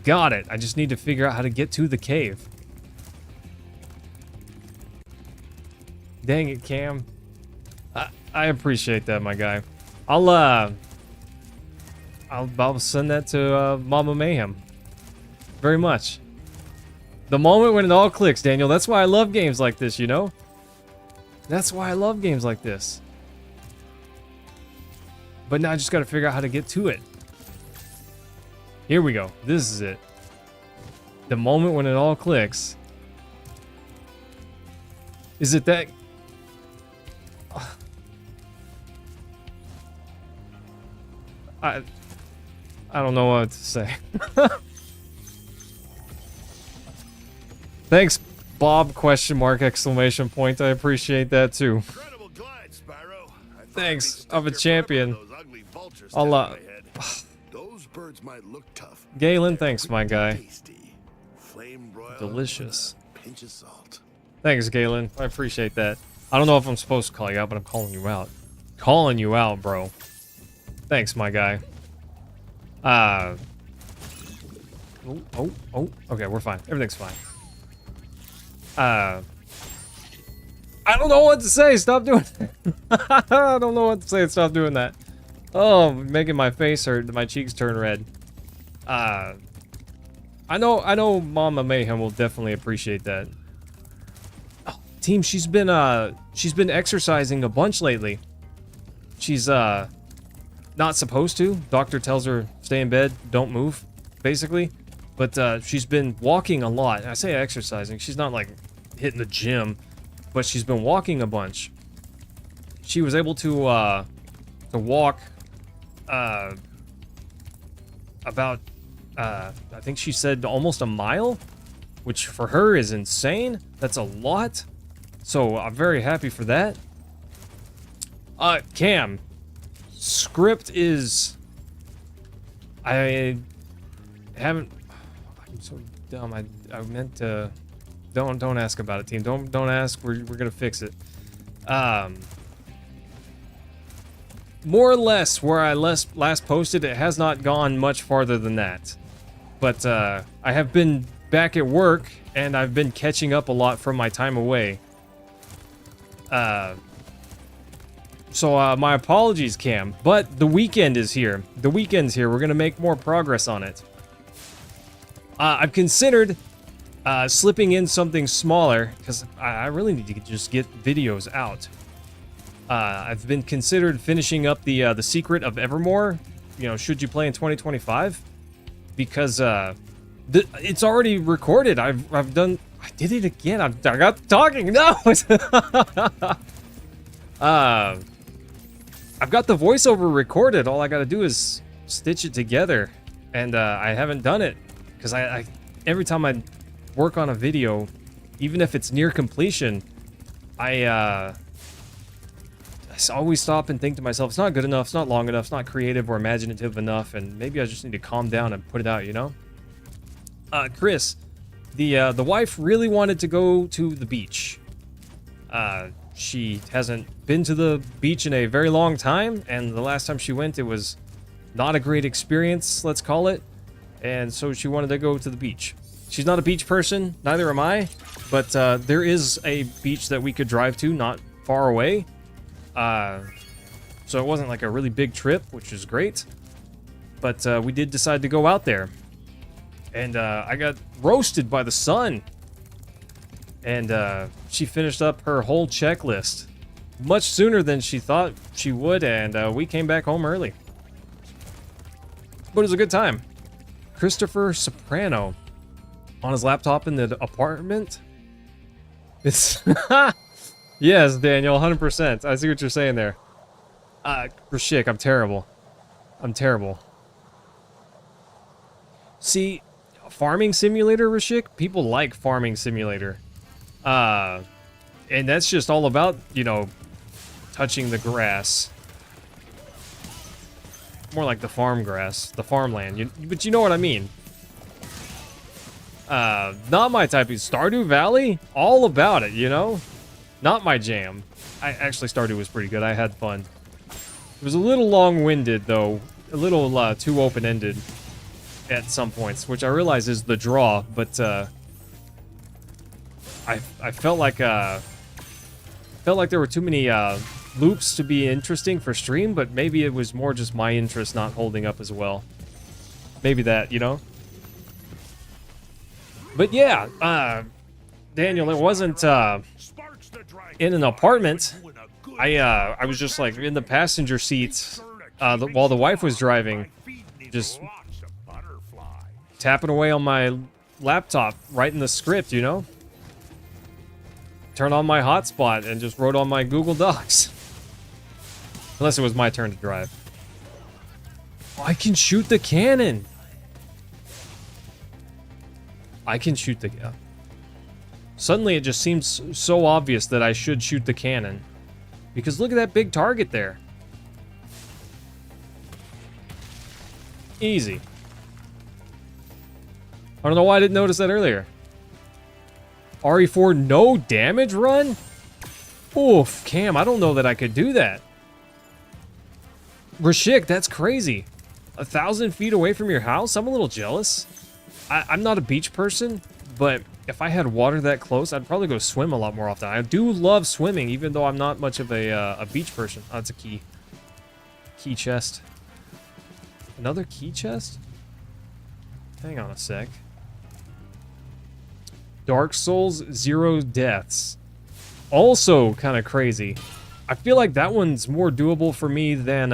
just need to figure out how to get to the cave. Dang it, Cam. I appreciate that, my guy. I'll send that to Mama Mayhem. Very much. The moment when it all clicks, Daniel. That's why I love games like this, you know? That's why I love games like this. But now I just gotta figure out how to get to it. Here we go. This is it. The moment when it all clicks. Is it that... I don't know what to say. Thanks, Bob, question mark, exclamation point. I appreciate that too.
Incredible glide, Spyro.
Thanks, I'm a champion. I'll,
Those birds might look tough.
Galen, thanks, my guy.
Tasty. Flame broiled.
Delicious.
Pinch of salt.
Thanks, Galen. I appreciate that. I don't know if I'm supposed to call you out, but I'm calling you out. Calling you out, bro. Thanks, my guy. Oh. Okay, we're fine. Everything's fine. I don't know what to say. Stop doing it. I don't know what to say. Stop doing that. Oh, making my face hurt. My cheeks turn red. I know Mama Mayhem will definitely appreciate that. Oh, team, she's been exercising a bunch lately. She's not supposed to. Doctor tells her stay in bed, don't move, basically. But she's been walking a lot. I say exercising. She's not like hitting the gym, but she's been walking a bunch. She was able to walk about I think she said almost a mile, which for her is insane. That's a lot. So I'm very happy for that. Cam, script is... I haven't... I'm so dumb. I meant to... Don't ask about it, team. Don't ask. We're gonna fix it. More or less where I last posted, it has not gone much farther than that. But I have been back at work, and I've been catching up a lot from my time away. So my apologies, Cam. But the weekend is here. The weekend's here. We're gonna make more progress on it. I've considered slipping in something smaller, because I really need to just get videos out. I've been considered finishing up the Secret of Evermore, you know, should you play in 2025, because it's already recorded. I did it again. I got talking. No. I've got the voiceover recorded. All I got to do is stitch it together, and I haven't done it because I every time I work on a video, even if it's near completion, I always stop and think to myself, it's not good enough, it's not long enough, it's not creative or imaginative enough, and maybe I just need to calm down and put it out, you know? Chris, the wife really wanted to go to the beach. She hasn't been to the beach in a very long time, and the last time she went, it was not a great experience, let's call it, and so she wanted to go to the beach. She's not a beach person, neither am I, but there is a beach that we could drive to not far away. So it wasn't like a really big trip, which is great. But we did decide to go out there. And I got roasted by the sun. And she finished up her whole checklist much sooner than she thought she would, and we came back home early. But it was a good time. Christopher Soprano on his laptop in the apartment. It's yes, Daniel, 100%. I see what you're saying there. Rashik, I'm terrible. I'm terrible. See, farming simulator, Rashik, people like farming simulator. And that's just all about, you know, touching the grass. More like the farm grass, the farmland. But you know what I mean. Not my type of Stardew Valley, all about it, you know? Not my jam. Actually, Stardew was pretty good. I had fun. It was a little long-winded, though. A little too open-ended at some points, which I realize is the draw, but I felt like there were too many loops to be interesting for stream, but maybe it was more just my interest not holding up as well. Maybe that, you know? But yeah, Daniel, it wasn't in an apartment. I was just like in the passenger seat while the wife was driving, just tapping away on my laptop, writing the script, you know? Turn on my hotspot and just wrote on my Google Docs. Unless it was my turn to drive. Oh, I can shoot the cannon. I can shoot the... Suddenly it just seems so obvious that I should shoot the cannon. Because look at that big target there. Easy. I don't know why I didn't notice that earlier. RE4 no damage run? Oof, Cam, I don't know that I could do that. Rashik, that's crazy. 1,000 feet away from your house? I'm a little jealous. I'm not a beach person, but if I had water that close, I'd probably go swim a lot more often. I do love swimming, even though I'm not much of a beach person. Oh, that's a key. Key chest. Another key chest? Hang on a sec. Dark Souls, 0 deaths. Also kind of crazy. I feel like that one's more doable for me than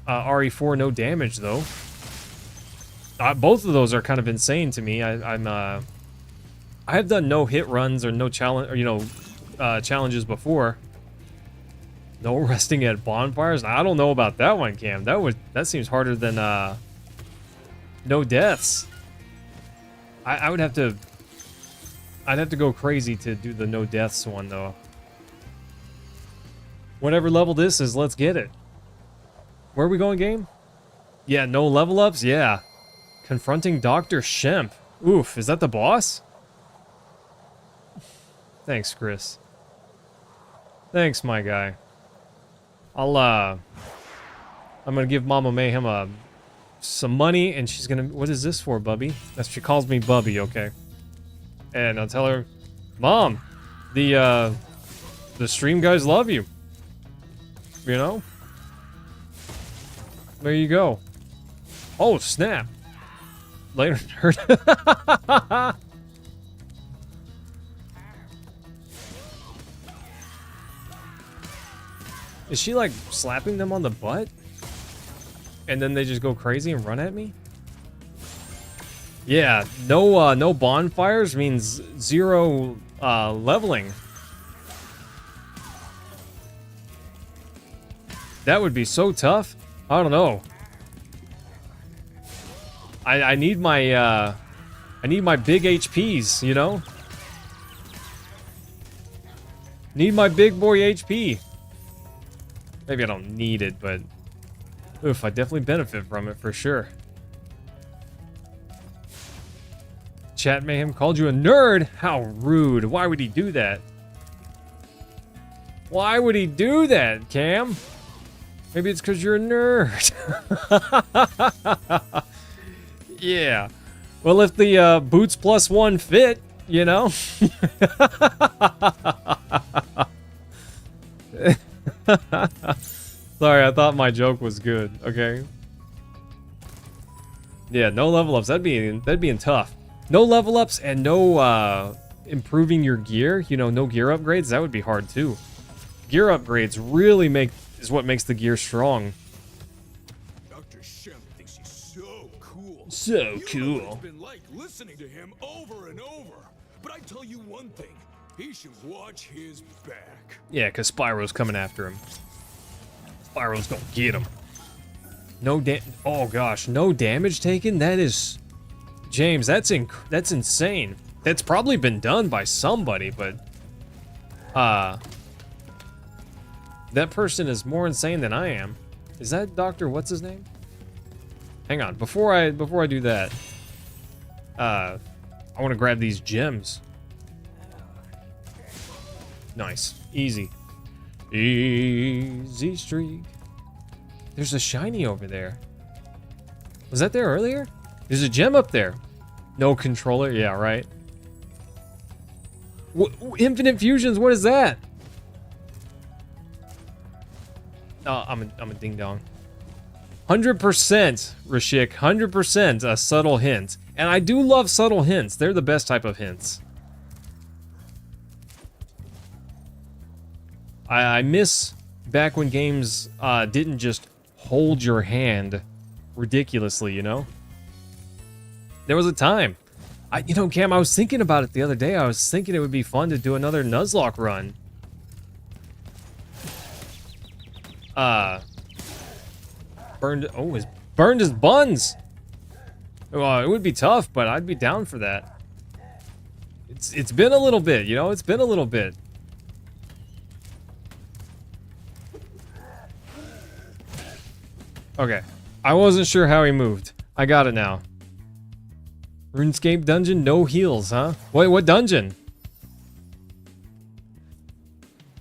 RE4 no damage, though. Both of those are kind of insane to me. I have done no hit runs or no challenge, or you know, challenges before. No resting at bonfires. I don't know about that one, Cam. That seems harder than no deaths. I'd have to go crazy to do the no deaths one, though. Whatever level this is, let's get it. Where are we going, game? Yeah, no level ups? Yeah. Confronting Dr. Shemp. Oof, is that the boss? Thanks, Chris. Thanks, my guy. I'm gonna give Mama Mayhem some money, and she's gonna... What is this for, Bubby? She calls me Bubby, okay. And I'll tell her, Mom, the stream guys love you. You know? There you go. Oh, snap. Later, nerd. Is she like slapping them on the butt? And then they just go crazy and run at me? Yeah, no bonfires means 0 leveling. That would be so tough. I don't know. I need my big HPs, you know? Need my big boy HP. Maybe I don't need it, but oof, I definitely benefit from it for sure. Chat Mayhem called you a nerd? How rude. Why would he do that? Why would he do that, Cam? Maybe it's because you're a nerd. Yeah. Well, if the boots plus 1 fit, you know? Sorry, I thought my joke was good, okay? Yeah, no level ups. That'd be tough. No level ups and no improving your gear. You know, no gear upgrades. That would be hard too. Gear upgrades really is what makes the gear strong.
Dr. Shemp thinks he's so cool.
So
You know what
cool.
it's been like listening to him over and over. But I tell you one thing, he should watch his back.
Yeah, because Spyro's coming after him. Spyro's gonna get him. No oh gosh, no damage taken? That is... James, that's insane. That's probably been done by somebody, but... that person is more insane than I am. Is that Dr. What's his name? Hang on, before I do that... I want to grab these gems. Nice. Easy. Easy streak. There's a shiny over there. Was that there earlier? There's a gem up there. No controller? Yeah, right. Infinite fusions, what is that? Oh, I'm a ding dong. 100%, Rashik. 100% a subtle hint. And I do love subtle hints. They're the best type of hints. I miss back when games didn't just hold your hand ridiculously, you know? There was a time. You know, Cam, I was thinking about it the other day. I was thinking it would be fun to do another Nuzlocke run. Burned his buns. Well, it would be tough, but I'd be down for that. It's been a little bit, you know? It's been a little bit. Okay. I wasn't sure how he moved. I got it now. RuneScape dungeon, no heals, huh? Wait, what dungeon?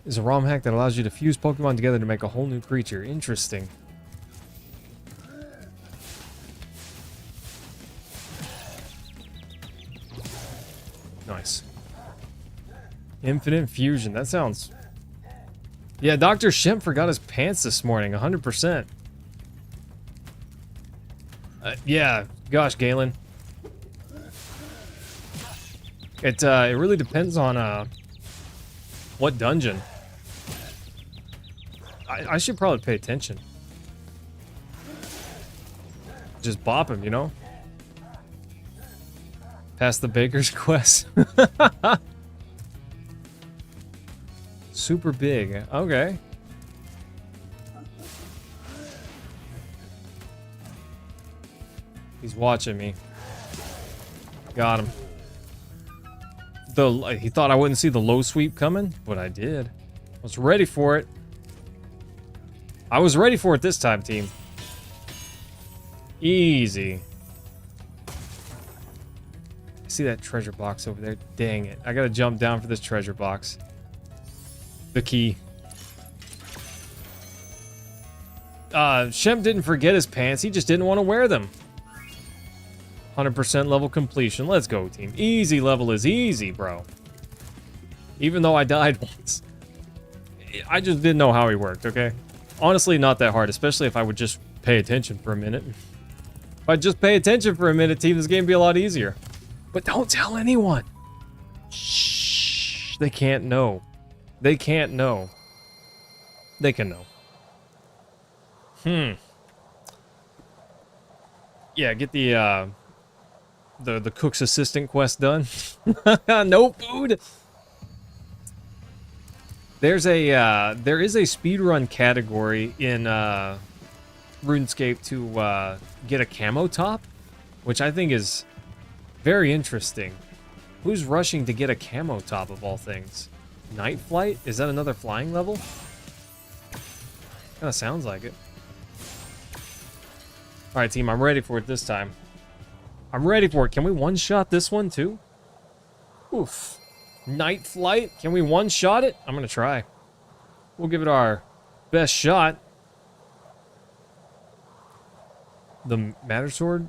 Is a ROM hack that allows you to fuse Pokemon together to make a whole new creature. Interesting. Nice. Infinite fusion. That sounds... Yeah, Dr. Shemp forgot his pants this morning. 100%. Yeah. Gosh, Galen. It really depends on what dungeon. I should probably pay attention. Just bop him, you know? Past the baker's quest. Super big. Okay. He's watching me. Got him. He thought I wouldn't see the low sweep coming, but I did. I was ready for it. I was ready for it this time, team. Easy. See that treasure box over there? Dang it. I gotta jump down for this treasure box. The key. Shemp didn't forget his pants. He just didn't want to wear them. 100% level completion. Let's go, team. Easy level is easy, bro. Even though I died once. I just didn't know how he worked, okay? Honestly, not that hard, especially if I would just pay attention for a minute. If I just pay attention for a minute, team, this game would be a lot easier. But don't tell anyone. Shh. They can't know. They can't know. They can know. Yeah, get the cook's assistant quest done. No food. There is a speedrun category in RuneScape to get a camo top, which I think is very interesting. Who's rushing to get a camo top of all things? Night Flight? Is that another flying level? Kinda sounds like it. Alright, team, I'm ready for it this time. I'm ready for it. Can we one-shot this one, too? Oof. Night Flight? Can we one-shot it? I'm gonna try. We'll give it our best shot. The Master Sword?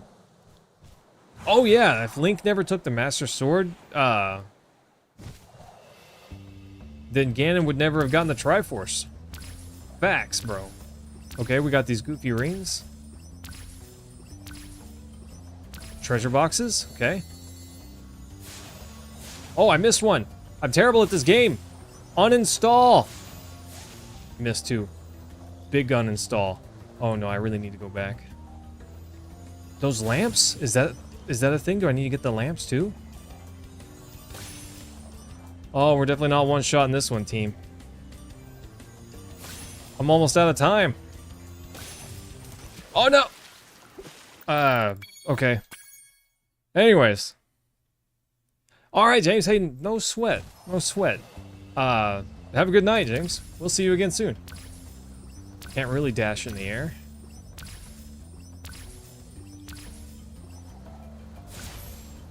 Oh, yeah. If Link never took the Master Sword, then Ganon would never have gotten the Triforce. Facts, bro. Okay, we got these goofy rings. treasure boxes. Okay. Oh, I missed one. I'm terrible at this game. Uninstall. Missed two. Big uninstall. Oh no, I really need to go back. Those lamps? Is that a thing? Do I need to get the lamps too? Oh, we're definitely not one shot in this one, team. I'm almost out of time. Oh no. Okay. Anyways. Alright, James. Hey, no sweat. No sweat. Have a good night, James. We'll see you again soon. Can't really dash in the air.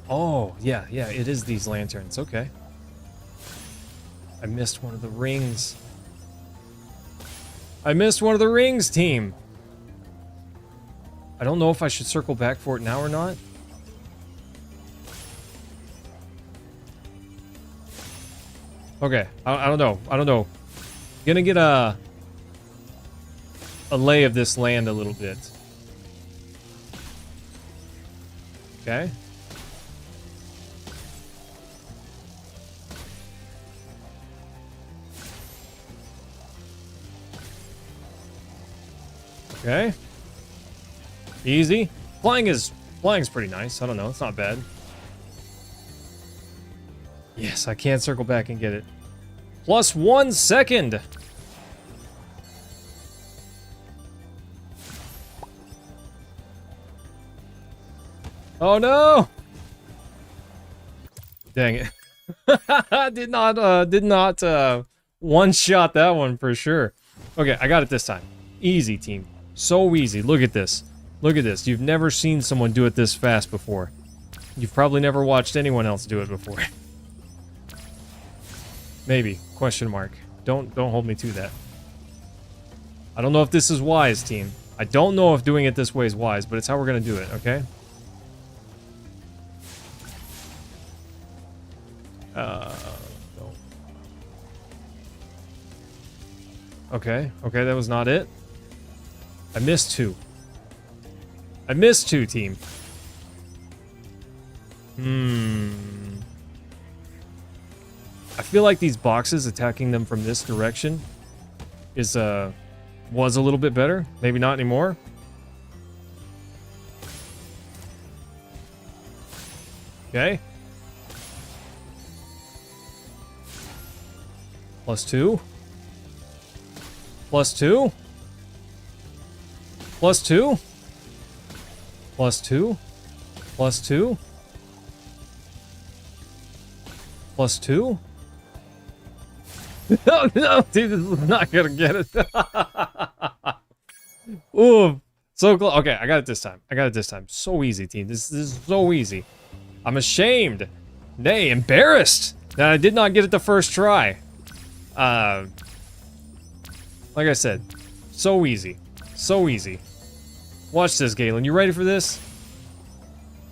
Oh, yeah, it is these lanterns. Okay. I missed one of the rings. I missed one of the rings, team. I don't know if I should circle back for it now or not. Okay, I don't know. I don't know. Gonna get a lay of this land a little bit. Okay. Okay. Easy. Flying's pretty nice. I don't know. It's not bad. Yes, I can circle back and get it. Plus 1 second. Oh no! Dang it. did not one shot that one for sure. Okay, I got it this time. Easy, team. So easy. Look at this. Look at this. You've never seen someone do it this fast before. You've probably never watched anyone else do it before. Maybe. Question mark. Don't hold me to that. I don't know if this is wise, team. I don't know if doing it this way is wise, but it's how we're gonna do it, okay? No. Okay, that was not it. I missed two. I missed two, team. I feel like these boxes, attacking them from this direction was a little bit better. Maybe not anymore. Okay. Plus 2. Plus 2. Plus 2. Plus 2. Plus 2. Plus 2. No, dude, this is not gonna get it. Ooh, so close. Okay, I got it this time. So easy, team. This is so easy. I'm ashamed, nay, embarrassed that I did not get it the first try. Like I said, so easy. So easy. Watch this, Galen. You ready for this?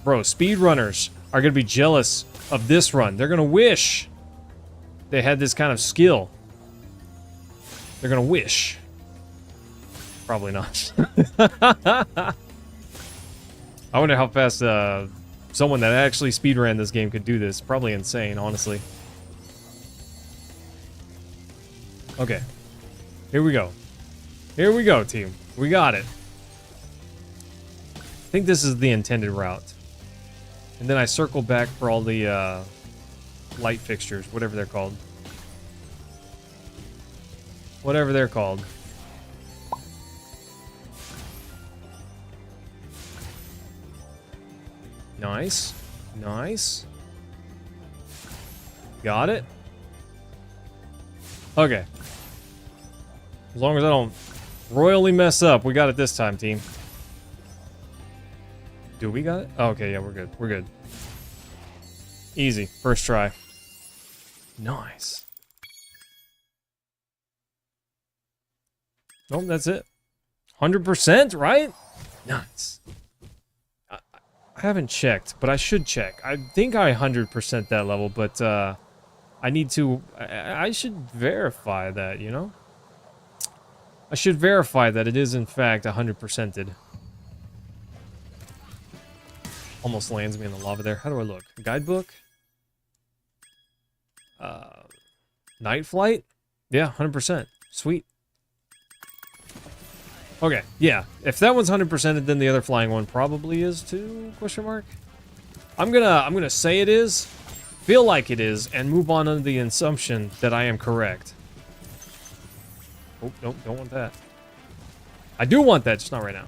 Bro, speedrunners are gonna be jealous of this run. They're gonna wish they had this kind of skill. They're gonna wish. Probably not. I wonder how fast someone that actually speedran this game could do this. Probably insane, honestly. Okay. Here we go. Here we go, team. We got it. I think this is the intended route. And then I circle back for all the light fixtures, whatever they're called. Whatever they're called. Nice. Nice. Got it. Okay. As long as I don't royally mess up, we got it this time, team. Do we got it? Oh, okay, yeah, we're good. We're good. Easy. First try. Nice. Nope, that's it. 100%, right? Nice. I haven't checked, but I should check. I think I 100% that level, but I need to... I should verify that, you know? I should verify that it is, in fact, 100%ed. Almost lands me in the lava there. How do I look? Guidebook? Night flight? Yeah, 100%. Sweet. Okay, yeah. If that one's 100%, then the other flying one probably is too? Question mark. I'm gonna say it is, feel like it is, and move on under the assumption that I am correct. Oh, nope, don't want that. I do want that, just not right now.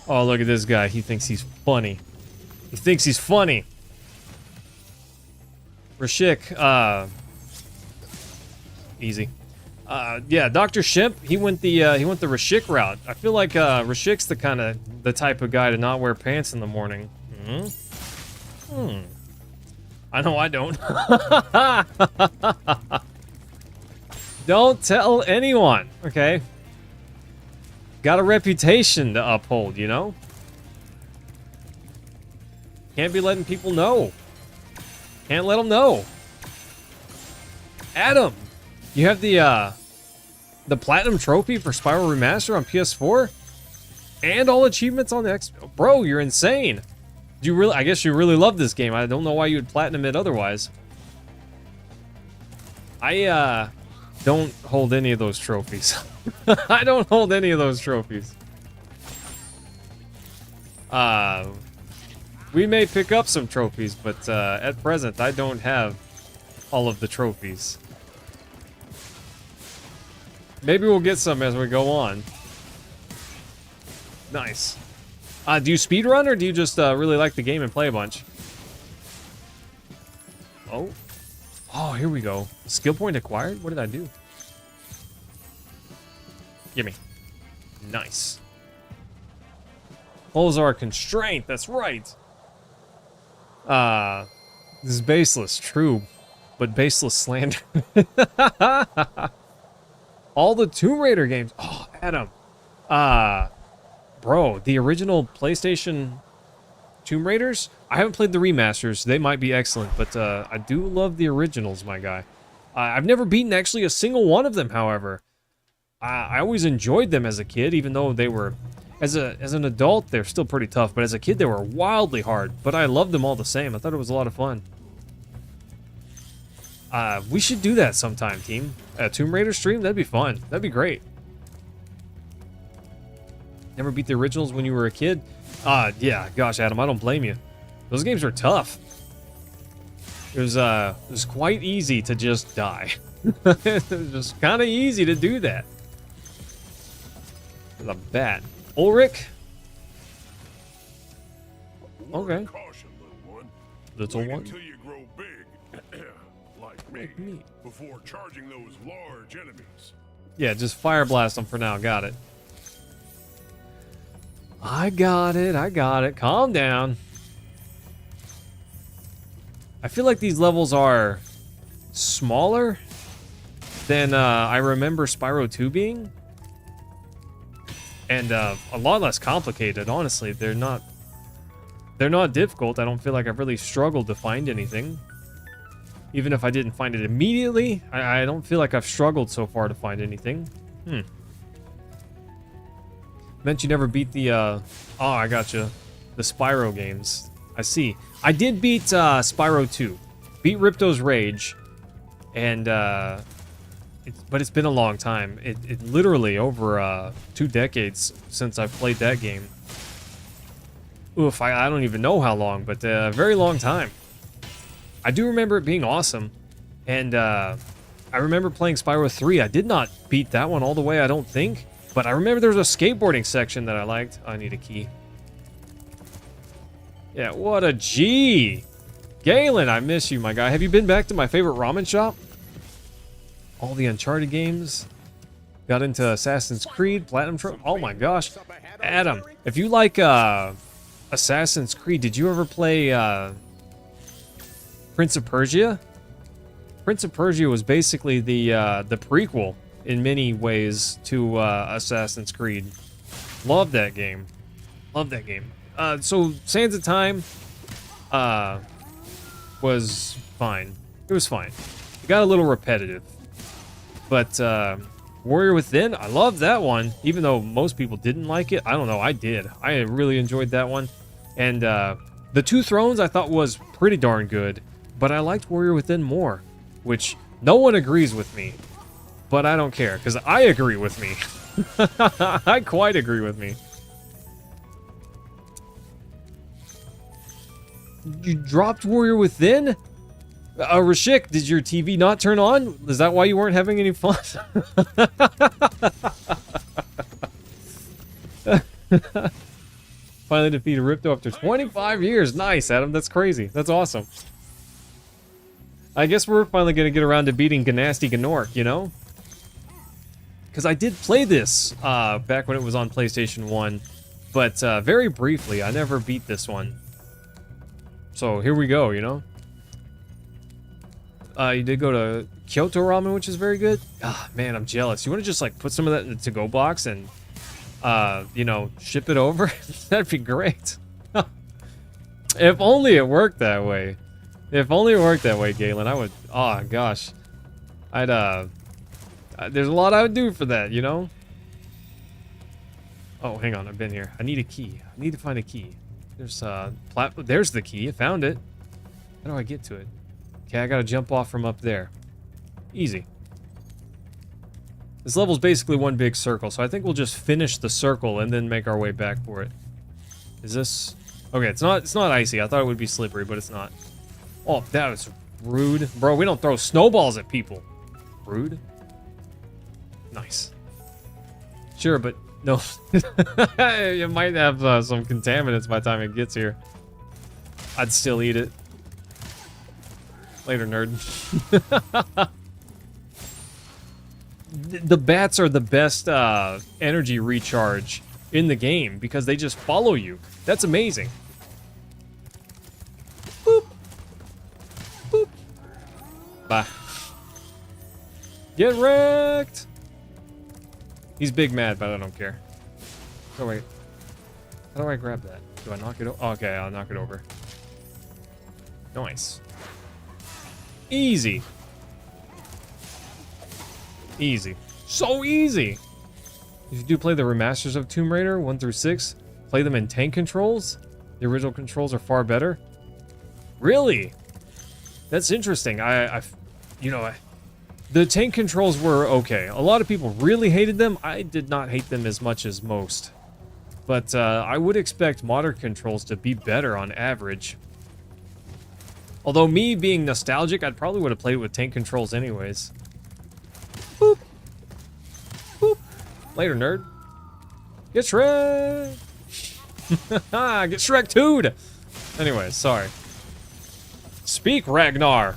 Oh, look at this guy. He thinks he's funny. He thinks he's funny. Rashik, easy. Yeah, Dr. Shimp, he went the Rashik route. I feel like Rashik's the type of guy to not wear pants in the morning. I know I don't. Don't tell anyone, okay? Got a reputation to uphold, you know? Can't be letting people know. Can't let them know. Adam, you have the platinum trophy for Spyro Remaster on PS4, and all achievements on the X. Bro, you're insane. You really? I guess you really love this game. I don't know why you would platinum it otherwise. I don't hold any of those trophies. I don't hold any of those trophies. We may pick up some trophies, but at present, I don't have all of the trophies. Maybe we'll get some as we go on. Nice. Do you speedrun, or do you just really like the game and play a bunch? Oh. Oh, here we go. Skill point acquired? What did I do? Gimme. Nice. Holes are a constraint, that's right. This is baseless, true, but baseless slander. All the Tomb Raider games. Oh, Adam. Bro, the original PlayStation Tomb Raiders, I haven't played the remasters. They might be excellent, but I do love the originals, my guy. I've never beaten actually a single one of them, however. I always enjoyed them as a kid, even though they were, as an adult, they're still pretty tough, but as a kid, they were wildly hard. But I loved them all the same. I thought it was a lot of fun. We should do that sometime, team. A Tomb Raider stream? That'd be fun. That'd be great. Never beat the originals when you were a kid? Yeah, gosh, Adam, I don't blame you. Those games were tough. It was quite easy to just die. It was just kind of easy to do that. With a bat. Ulrich? Okay.
Caution, little one.
Little
Wait
one?
until you grow big, like me, before charging those large enemies.
Yeah, just fire blast them for now. Got it. I got it. I got it. Calm down. I feel like these levels are smaller than I remember Spyro 2 being. And a lot less complicated, honestly. They're not difficult. I don't feel like I've really struggled to find anything. Even if I didn't find it immediately, I don't feel like I've struggled so far to find anything. Meant you never beat the, oh, I gotcha. The Spyro games. I see. I did beat Spyro 2. Beat Ripto's Rage. And, but it's been a long time. It literally over 2 decades since I've played that game. Oof, I don't even know how long, but a very long time. I do remember it being awesome. And I remember playing Spyro 3. I did not beat that one all the way, I don't think. But I remember there was a skateboarding section that I liked. I need a key. Yeah, what a G. Galen, I miss you, my guy. Have you been back to my favorite ramen shop? All the Uncharted games. Got into Assassin's Creed, Platinum. Oh my gosh. Adam, if you like Assassin's Creed, did you ever play Prince of Persia? Prince of Persia was basically the prequel in many ways to Assassin's Creed. Love that game. Love that game. So Sands of Time was fine. It was fine. It got a little repetitive. But Warrior Within, I love that one. Even though most people didn't like it, I don't know, I did. I really enjoyed that one. And the Two Thrones I thought was pretty darn good, but I liked Warrior Within more, which no one agrees with me. But I don't care, because I agree with me. I quite agree with me. You dropped Warrior Within? Rashik, did your TV not turn on? Is that why you weren't having any fun? Finally defeated Ripto after 25 years. Nice, Adam. That's crazy. That's awesome. I guess we're finally going to get around to beating Ganasty Gnorc, you know? Because I did play this back when it was on PlayStation 1. But very briefly, I never beat this one. So here we go, you know? You did go to Kyoto Ramen, which is very good. Ah, man, I'm jealous. You want to just like put some of that in the to-go box and, you know, ship it over? That'd be great. If only it worked that way. If only it worked that way, Galen. I would. Oh gosh, I'd. There's a lot I would do for that, you know. Oh, hang on. I've been here. I need a key. I need to find a key. There's There's the key. I found it. How do I get to it? Okay, I gotta jump off from up there. Easy. This level's basically one big circle, so I think we'll just finish the circle and then make our way back for it. Is this... Okay, it's not icy. I thought it would be slippery, but it's not. Oh, that was rude. Bro, we don't throw snowballs at people. Rude. Nice. Sure, but no. You might have some contaminants by the time it gets here. I'd still eat it. Later, nerd. The bats are the best energy recharge in the game because they just follow you. That's amazing. Boop. Boop. Bye. Get wrecked. He's big mad, but I don't care. Oh, wait. How do I grab that? Do I knock it over? Okay, I'll knock it over. Nice. Easy. Easy. So easy. If you do play the remasters of Tomb Raider 1 through 6, play them in tank controls. The original controls are far better. Really? That's interesting. The tank controls were okay. A lot of people really hated them. I did not hate them as much as most. But I would expect modern controls to be better on average. Although me being nostalgic, I probably would have played with tank controls anyways. Boop. Boop. Later, nerd. Get Shrek. Get Shrek 2'd. Anyways, sorry. Speak, Ragnar.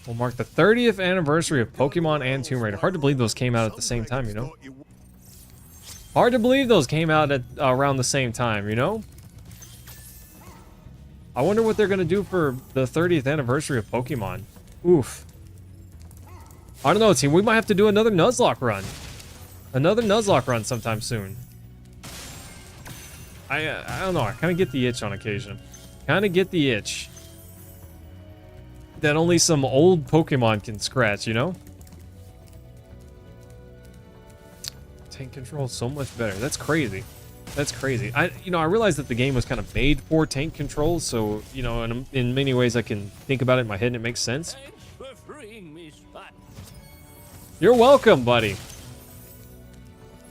We'll mark the 30th anniversary of Pokemon and Tomb Raider. Hard to believe those came out at the same time, you know? Hard to believe those came out at around the same time, you know? I wonder what they're going to do for the 30th anniversary of Pokemon. Oof. I don't know, team. We might have to do another Nuzlocke run. Another Nuzlocke run sometime soon. I don't know. I kind of get the itch on occasion. Kind of get the itch. That only some old Pokemon can scratch, you know? Tank control is so much better. That's crazy. That's crazy. I realized that the game was kind of made for tank controls, so, you know, in many ways I can think about it in my head and it makes sense.
Thanks for freeing me, Spyro.
You're welcome, buddy.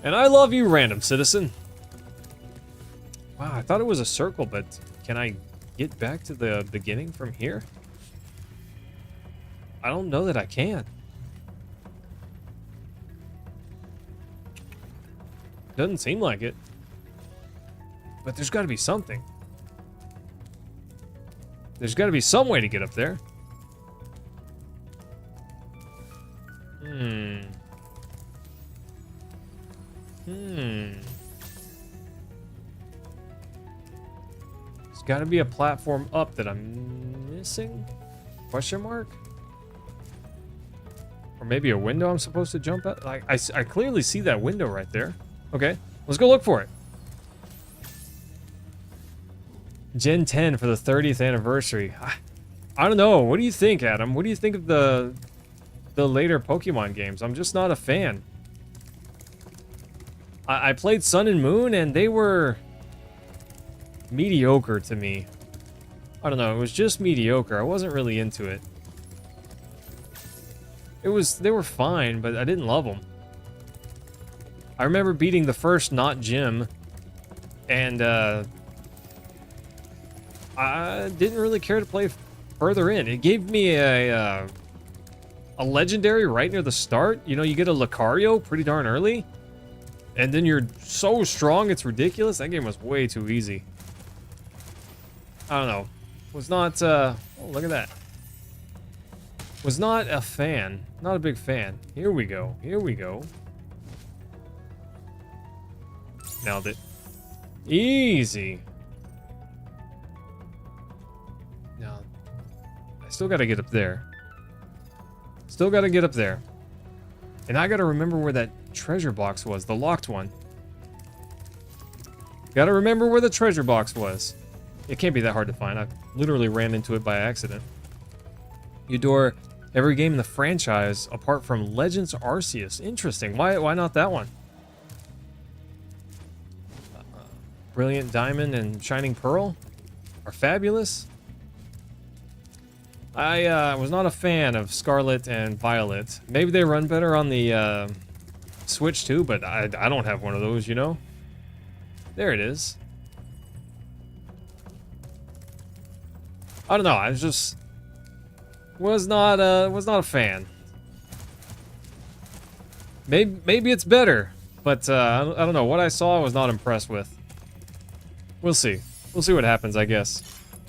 And I love you, random citizen. Wow, I thought it was a circle, but can I get back to the beginning from here? I don't know that I can. Doesn't seem like it. But there's got to be something. There's got to be some way to get up there. There's got to be a platform up that I'm missing? Question mark? Or maybe a window I'm supposed to jump at? Like, I clearly see that window right there. Okay, let's go look for it. Gen 10 for the 30th anniversary. I don't know. What do you think, Adam? What do you think of the the later Pokemon games. I'm just not a fan. I played Sun and Moon, and they were mediocre to me. I don't know, it was just mediocre. I wasn't really into it. They were fine, but I didn't love them. I remember beating the first not gym, and I didn't really care to play further in. It gave me a legendary right near the start. You know, you get a Lucario pretty darn early, and then you're so strong it's ridiculous. That game was way too easy. I don't know. Was not, oh, look at that. Was not a fan. Not a big fan. Here we go. Here we go. Nailed it. Easy. Now, I still gotta get up there. Still gotta get up there. And I gotta remember where that treasure box was, the locked one. Gotta remember where the treasure box was. It can't be that hard to find. I literally ran into it by accident. You adore every game in the franchise apart from Legends Arceus. Interesting. Why not that one? Brilliant Diamond and Shining Pearl are fabulous. I was not a fan of Scarlet and Violet. Maybe they run better on the Switch too, but I don't have one of those, you know? There it is. I don't know. I just was not a fan. Maybe it's better, but I don't know. What I saw I was not impressed with. We'll see. We'll see what happens, I guess.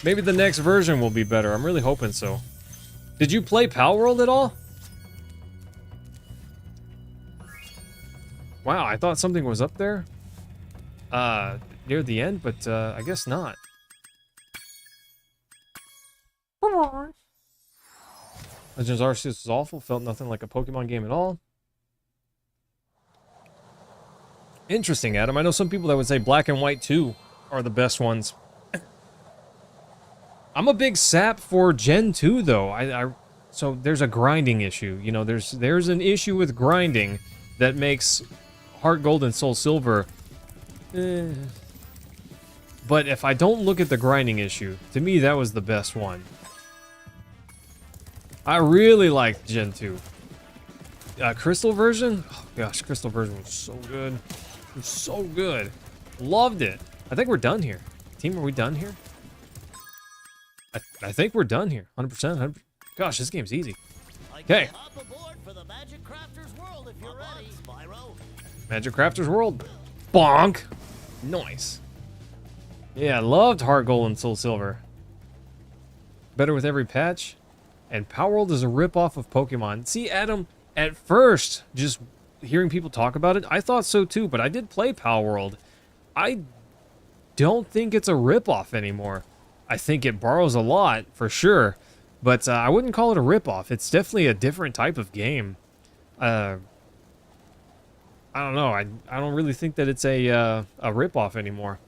Maybe the next version will be better. I'm really hoping so. Did you play Palworld at all? Wow, I thought something was up there. Near the end, but I guess not. Legends Arceus was awful. Felt nothing like a Pokemon game at all. Interesting, Adam. I know some people that would say Black and White 2 are the best ones. I'm a big sap for Gen 2 though. So there's a grinding issue. You know, there's an issue with grinding that makes Heart Gold and Soul Silver. But if I don't look at the grinding issue, to me that was the best one. I really liked Gen 2. Crystal version? Oh gosh, Crystal version was so good. It was so good. Loved it. I think we're done here. Team, are we done here? I think we're done here. 100%. Gosh, this game's easy. Okay.
Hop aboard for the Magic Crafter's World if you're ready, Spyro.
Magic Crafter's World. Bonk. Nice. Yeah, I loved Heart Gold and Soul Silver. Better with every patch. And Palworld is a ripoff of Pokemon. See, Adam, at first, just hearing people talk about it, I thought so too, but I did play Palworld. I don't think it's a ripoff anymore. I think it borrows a lot, for sure. But I wouldn't call it a ripoff. It's definitely a different type of game. I don't know. I don't really think that it's a ripoff anymore.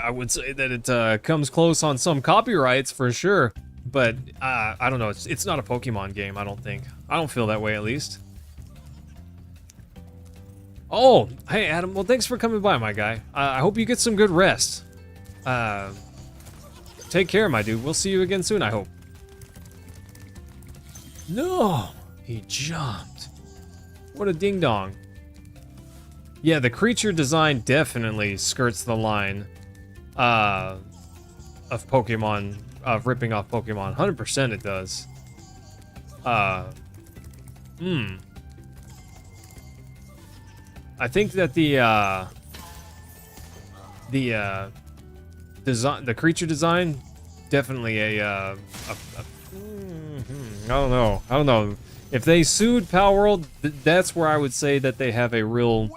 I would say that it comes close on some copyrights for sure, but I don't know. It's not a Pokemon game. I don't think. I don't feel that way at least. Oh, hey Adam. Well, thanks for coming by, my guy. I hope you get some good rest. Take care, my dude. We'll see you again soon, I hope. No, he jumped. What a ding dong. Yeah, the creature design definitely skirts the line of Pokemon, of ripping off Pokemon. 100% it does. I think that the creature design definitely I don't know. If they sued Palworld, that's where I would say that they have a real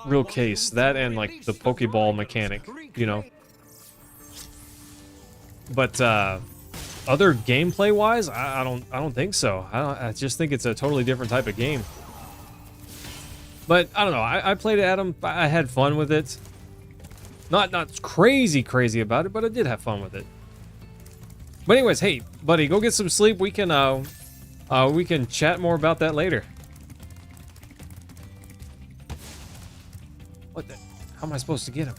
real case. That and like the Pokeball mechanic, you know. But other gameplay wise, I don't think so. I just think it's a totally different type of game. But I don't know. I played it, Adam. I had fun with it. Not crazy about it, but I did have fun with it. But anyways, hey, buddy, go get some sleep. We can chat more about that later. What the? How am I supposed to get him?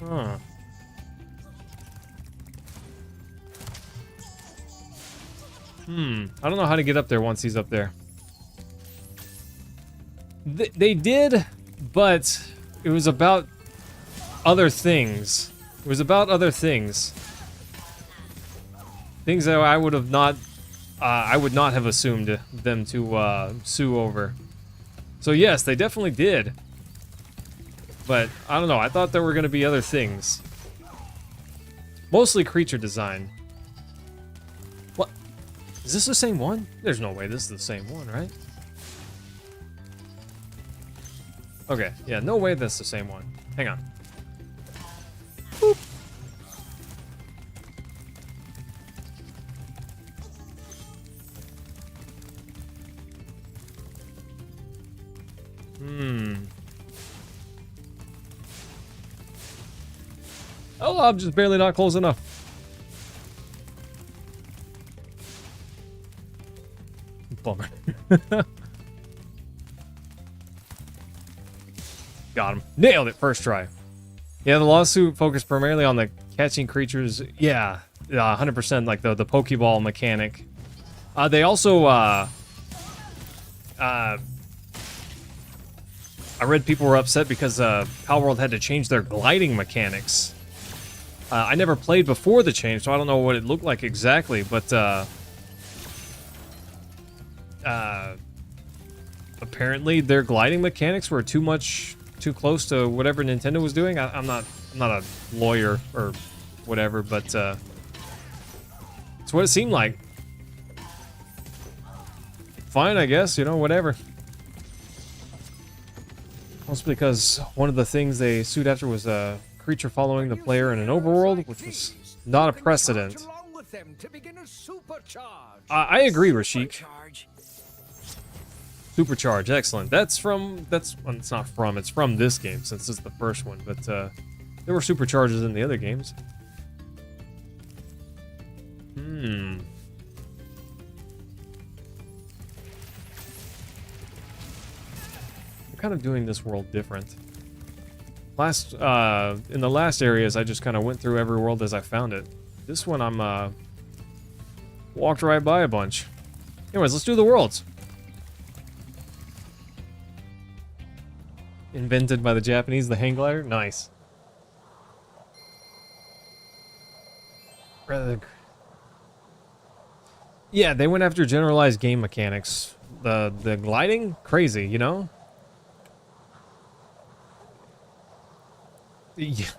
Huh. I don't know how to get up there once he's up there. They did, but it was about other things. It was about other things. Things that I would have not, I would not have assumed them to sue over. So yes, they definitely did. But I don't know. I thought there were going to be other things. Mostly creature design. What? Is this the same one? There's no way this is the same one, right? Okay, yeah, no way that's the same one. Hang on. Boop. Oh, I'm just barely not close enough. Bummer. Got him. Nailed it first try. Yeah, the lawsuit focused primarily on the catching creatures. Yeah, 100% like the Pokeball mechanic. They also, I read people were upset because Palworld had to change their gliding mechanics. I never played before the change, so I don't know what it looked like exactly, but apparently their gliding mechanics were too close to whatever Nintendo was doing. I'm not a lawyer or whatever, but it's what it seemed like. Fine, I guess, you know, whatever. Mostly because one of the things they sued after was a creature following the player in an overworld, which was not a precedent. I agree, Rashik. Supercharge, excellent. Well, it's from this game, since it's the first one, but there were supercharges in the other games. I'm kind of doing this world different. In the last areas, I just kind of went through every world as I found it. This one, I'm walked right by a bunch. Anyways, let's do the worlds. Invented by the Japanese, the hang glider? Nice. Yeah, they went after generalized game mechanics. The gliding? Crazy, you know? Yeah.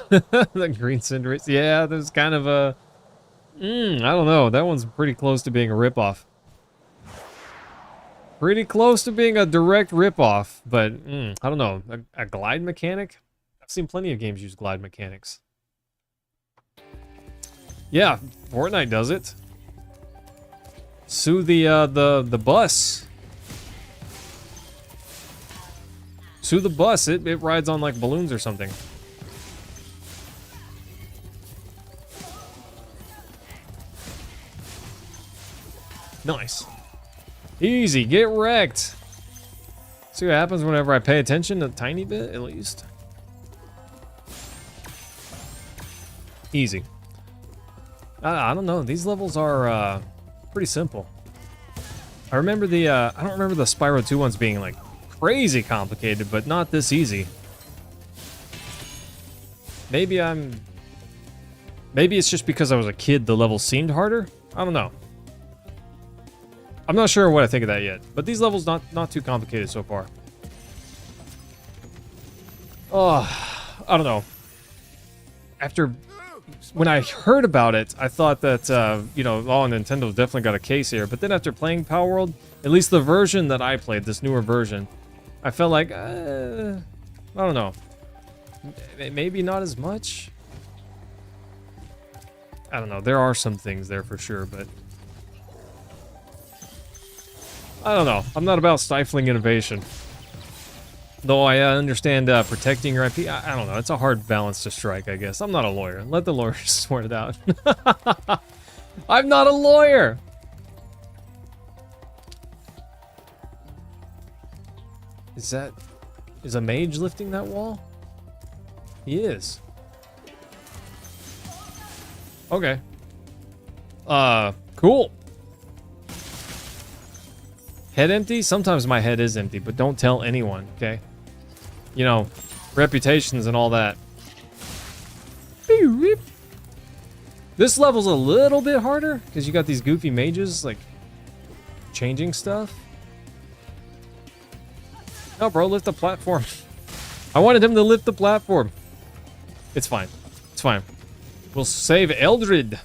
The green cinderace. Yeah, there's kind of a... I don't know. That one's pretty close to being a ripoff. Pretty close to being a direct ripoff, but I don't know. A glide mechanic? I've seen plenty of games use glide mechanics. Yeah, Fortnite does it. Sue the bus. Sue the bus. It rides on like balloons or something. Nice. Easy, get wrecked. See what happens whenever I pay attention a tiny bit, at least. Easy. I don't know. These levels are pretty simple. I remember I don't remember the Spyro 2 ones being like crazy complicated, but not this easy. Maybe it's just because I was a kid the level seemed harder. I don't know. I'm not sure what I think of that yet, but these levels not too complicated so far. Oh, I don't know. When I heard about it, I thought that, you know, Nintendo's definitely got a case here. But then after playing Palworld, at least the version that I played, this newer version, I felt like, I don't know. Maybe not as much. I don't know. There are some things there for sure, but I don't know. I'm not about stifling innovation. Though I understand protecting your IP. I don't know. It's a hard balance to strike, I guess. I'm not a lawyer. Let the lawyers sort it out. I'm not a lawyer. Is a mage lifting that wall? He is. Okay. Cool. Head empty? Sometimes my head is empty, but don't tell anyone, okay? You know, reputations and all that. This level's a little bit harder because you got these goofy mages like changing stuff. No, bro, lift the platform. I wanted him to lift the platform. It's fine. It's fine. We'll save Eldred.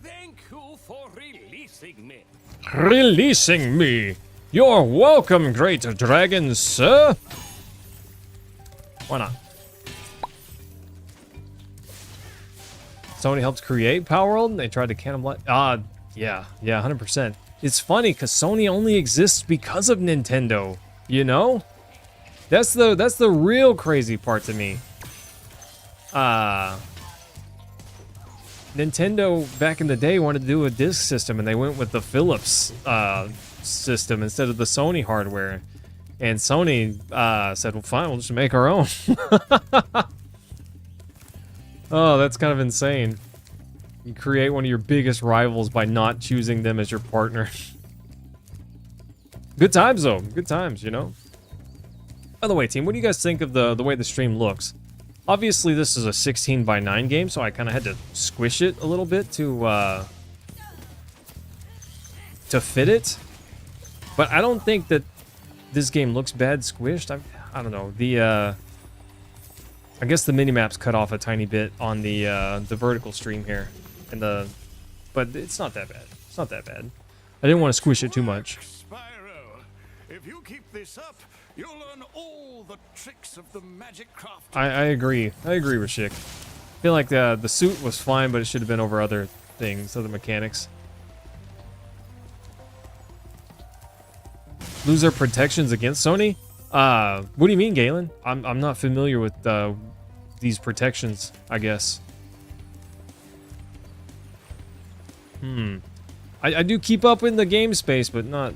Thank you for releasing me.
Releasing me. You're welcome, great dragon, sir. Why not? Sony helped create Power World, and they tried to cannibalize. Yeah, 100%. It's funny because Sony only exists because of Nintendo. You know, that's the real crazy part to me. Nintendo back in the day wanted to do a disc system, and they went with the Philips system instead of the Sony hardware. And Sony said, "Well, fine, we'll just make our own." Oh, that's kind of insane. You create one of your biggest rivals by not choosing them as your partner. Good times, though. Good times, you know? By the way, team, what do you guys think of the way the stream looks? Obviously, this is a 16:9 game, so I kind of had to squish it a little bit to fit it. But I don't think that this game looks bad squished. I don't know. I guess the minimap's cut off a tiny bit on the vertical stream here, but it's not that bad. It's not that bad. I didn't want to squish it too much.
Spyro, if you keep this up, you'll learn all the tricks of the magic craft.
I agree. I agree with Schick. I feel like the suit was fine, but it should have been over other things, other mechanics. Lose their protections against Sony? What do you mean, Galen? I'm not familiar with these protections, I guess. I do keep up in the game space, but not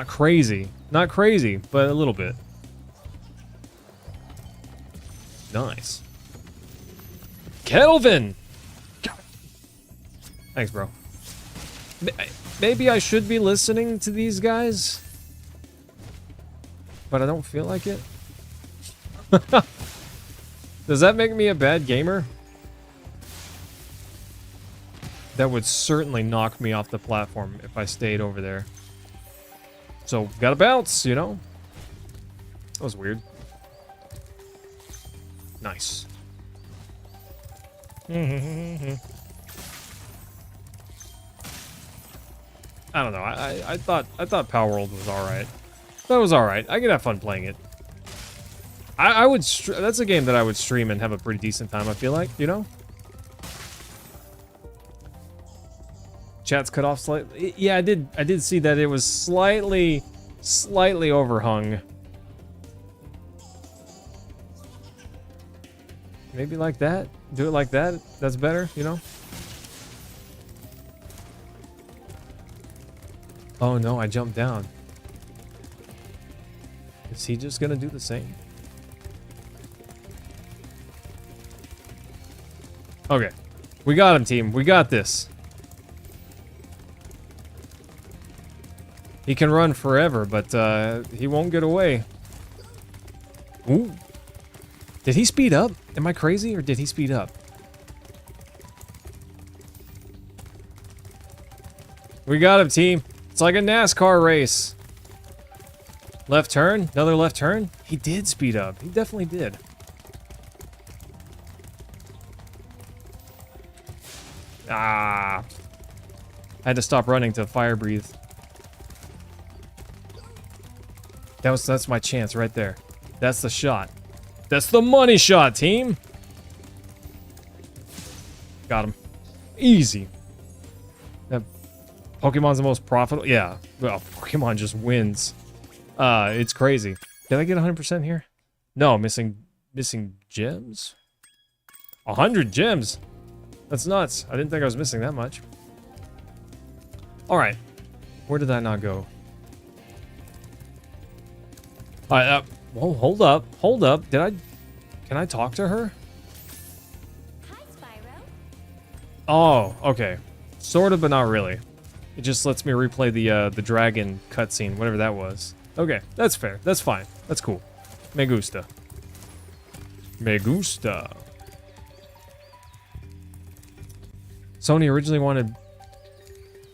crazy. Not crazy, but a little bit. Nice. Kelvin! Thanks, bro. Maybe I should be listening to these guys, but I don't feel like it. Does that make me a bad gamer? That would certainly knock me off the platform if I stayed over there. So, gotta bounce, you know? That was weird. Nice. I don't know. I thought Power World was alright. That was alright. I could have fun playing it. I would. That's a game that I would stream and have a pretty decent time. I feel like, you know. Chat's cut off slightly. Yeah, I did see that it was slightly overhung. Maybe like that. Do it like that. That's better, you know. Oh no, I jumped down. Is he just gonna do the same? Okay. We got him, team. We got this. He can run forever, but he won't get away. Ooh. Did he speed up? Am I crazy, or did he speed up? We got him, team. It's like a NASCAR race. Left turn? Another left turn? He did speed up. He definitely did. Ah. I had to stop running to fire breathe. That's my chance right there. That's the shot. That's the money shot, team. Got him. Easy. Pokemon's the most profitable. Yeah, well, Pokemon just wins. It's crazy. Did I get 100% here? No, missing gems. 100 gems. That's nuts. I didn't think I was missing that much. All right, where did that not go? All right. Whoa, hold up. Can I talk to her?
Hi, Spyro.
Oh, okay. Sort of, but not really. It just lets me replay the dragon cutscene, whatever that was. Okay, that's fair. That's fine. That's cool. Me gusta. Me gusta. Sony originally wanted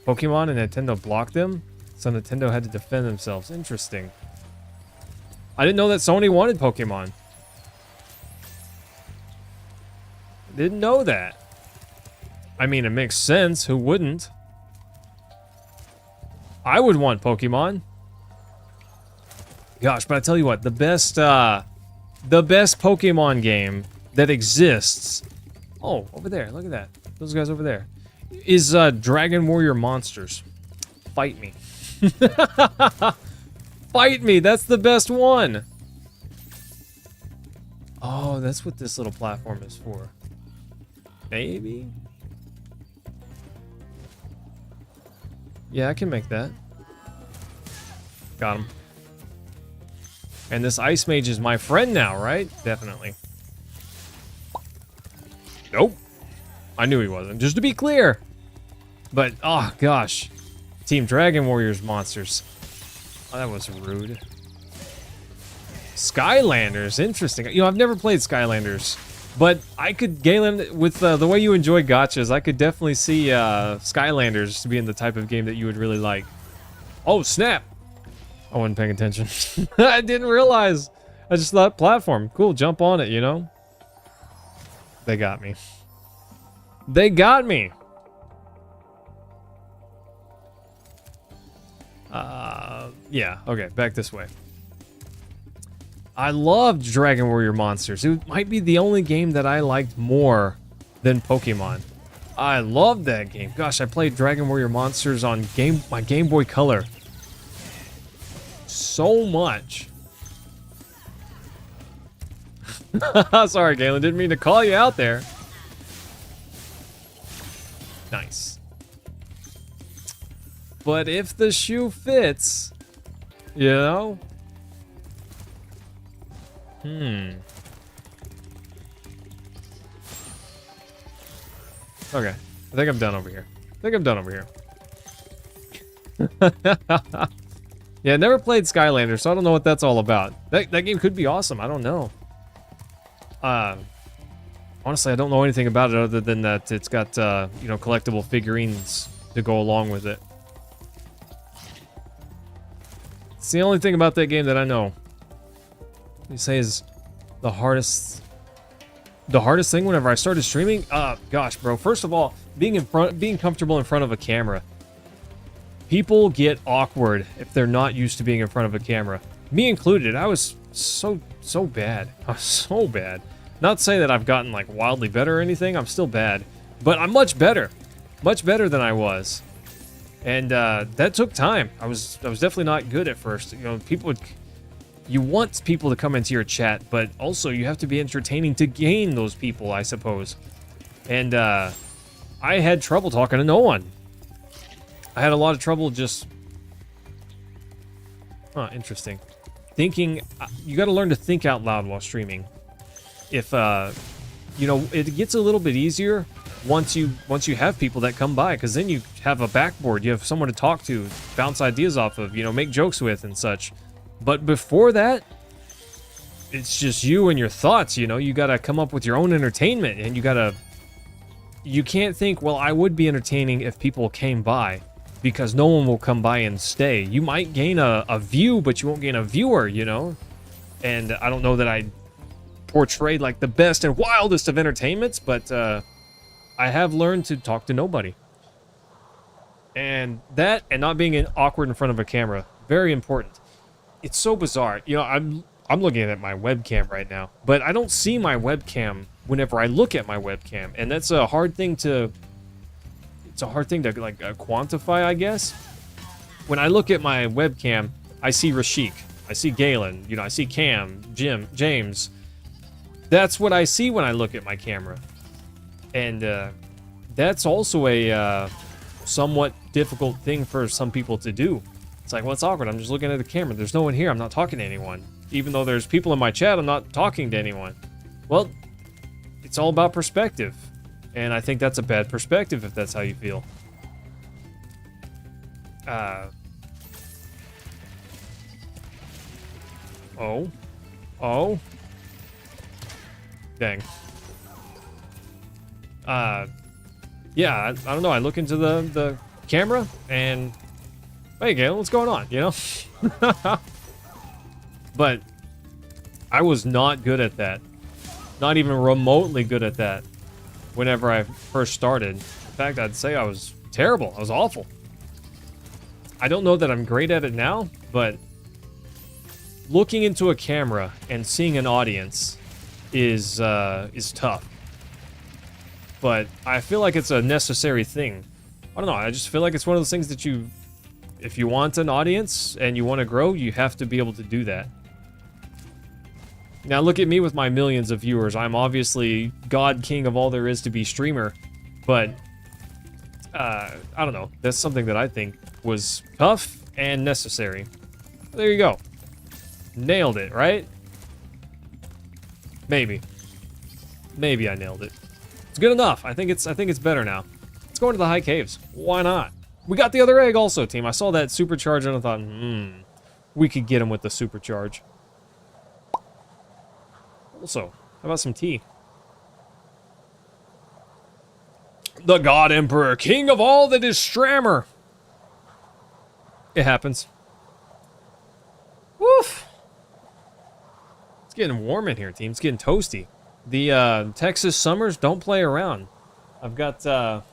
Pokemon and Nintendo blocked them, so Nintendo had to defend themselves. Interesting. I didn't know that Sony wanted Pokemon. Didn't know that. I mean, it makes sense. Who wouldn't? I would want Pokemon. Gosh, but I tell you what, the best Pokemon game that exists. Oh, over there, look at that. Those guys over there. Is Dragon Warrior Monsters. Fight me. Fight me, that's the best one. Oh, that's what this little platform is for. Maybe? Yeah, I can make that. Got him. And this Ice Mage is my friend now, right? Definitely. Nope. I knew he wasn't, just to be clear. But, oh gosh. Team Dragon Warriors monsters. Oh, that was rude. Skylanders, interesting. You know, I've never played Skylanders, but I could, Galen, with the way you enjoy gachas, I could definitely see Skylanders being the type of game that you would really like. Oh, snap! I wasn't paying attention. I didn't realize. I just thought platform. Cool, jump on it, you know? They got me. They got me! Yeah, okay, back this way. I loved Dragon Warrior Monsters. It might be the only game that I liked more than Pokemon. I loved that game. Gosh, I played Dragon Warrior Monsters on my Game Boy Color. So much. Sorry, Galen, didn't mean to call you out there. Nice. But if the shoe fits, you know? Okay. I think I'm done over here. Yeah, never played Skylander, so I don't know what that's all about. That game could be awesome. I don't know. Honestly, I don't know anything about it other than that it's got, you know, collectible figurines to go along with it. It's the only thing about that game that I know. You say is the hardest thing whenever I started streaming? Gosh, bro. First of all, being comfortable in front of a camera. People get awkward if they're not used to being in front of a camera. Me included. I was so bad. I was so bad. Not to say that I've gotten like wildly better or anything. I'm still bad, but I'm much better than I was. And that took time. I was definitely not good at first. You know, you want people to come into your chat, but also you have to be entertaining to gain those people, I suppose. And I had trouble talking to no one. I had a lot of trouble just... Huh, interesting. Thinking... You gotta learn to think out loud while streaming. If, you know, it gets a little bit easier once you have people that come by, because then you have a backboard, you have someone to talk to, bounce ideas off of, you know, make jokes with and such. But before that, it's just you and your thoughts, you know? You gotta come up with your own entertainment, and you can't think, well, I would be entertaining if people came by, because no one will come by and stay. You might gain a view, but you won't gain a viewer, you know? And I don't know that I portrayed like the best and wildest of entertainments, but I have learned to talk to nobody. And that, and not being awkward in front of a camera, very important. It's so bizarre. You know, I'm looking at my webcam right now, but I don't see my webcam whenever I look at my webcam, and that's a hard thing to it's a hard thing to like quantify, I guess. When I look at my webcam, I see Rashik, I see Galen, you know, I see Cam, Jim, James. That's what I see when I look at my camera. And that's also a somewhat difficult thing for some people to do. It's like, well, it's awkward. I'm just looking at the camera. There's no one here. I'm not talking to anyone. Even though there's people in my chat, I'm not talking to anyone. Well, it's all about perspective. And I think that's a bad perspective if that's how you feel. Oh. Dang. Yeah, I don't know. I look into the camera and, hey, Galen, what's going on? You know? But I was not good at that. Not even remotely good at that whenever I first started. In fact, I'd say I was terrible. I was awful. I don't know that I'm great at it now, but looking into a camera and seeing an audience is tough. But I feel like it's a necessary thing. I don't know, I just feel like it's one of those things that if you want an audience and you want to grow, you have to be able to do that. Now look at me with my millions of viewers. I'm obviously God King of all there is to be streamer, but I don't know. That's something that I think was tough and necessary. There you go. Nailed it, right? Maybe. Maybe I nailed it. It's good enough. I think it's better now. Let's go into the high caves. Why not? We got the other egg also, team. I saw that supercharge and I thought, we could get him with the supercharge. Also, how about some tea? The God Emperor, king of all that is Strammer. It happens. Woof. It's getting warm in here, team. It's getting toasty. The Texas summers don't play around. I've got I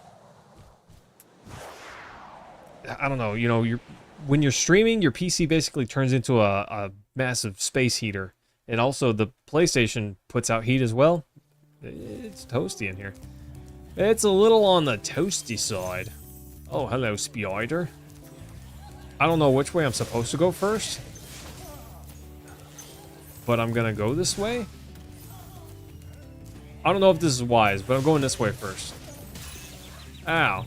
don't know, you know, when you're streaming, your PC basically turns into a massive space heater. And also the PlayStation puts out heat as well. It's toasty in here. It's a little on the toasty side. Oh, hello, Spyro. I don't know which way I'm supposed to go first, but I'm gonna go this way. I don't know if this is wise, but I'm going this way first. Ow.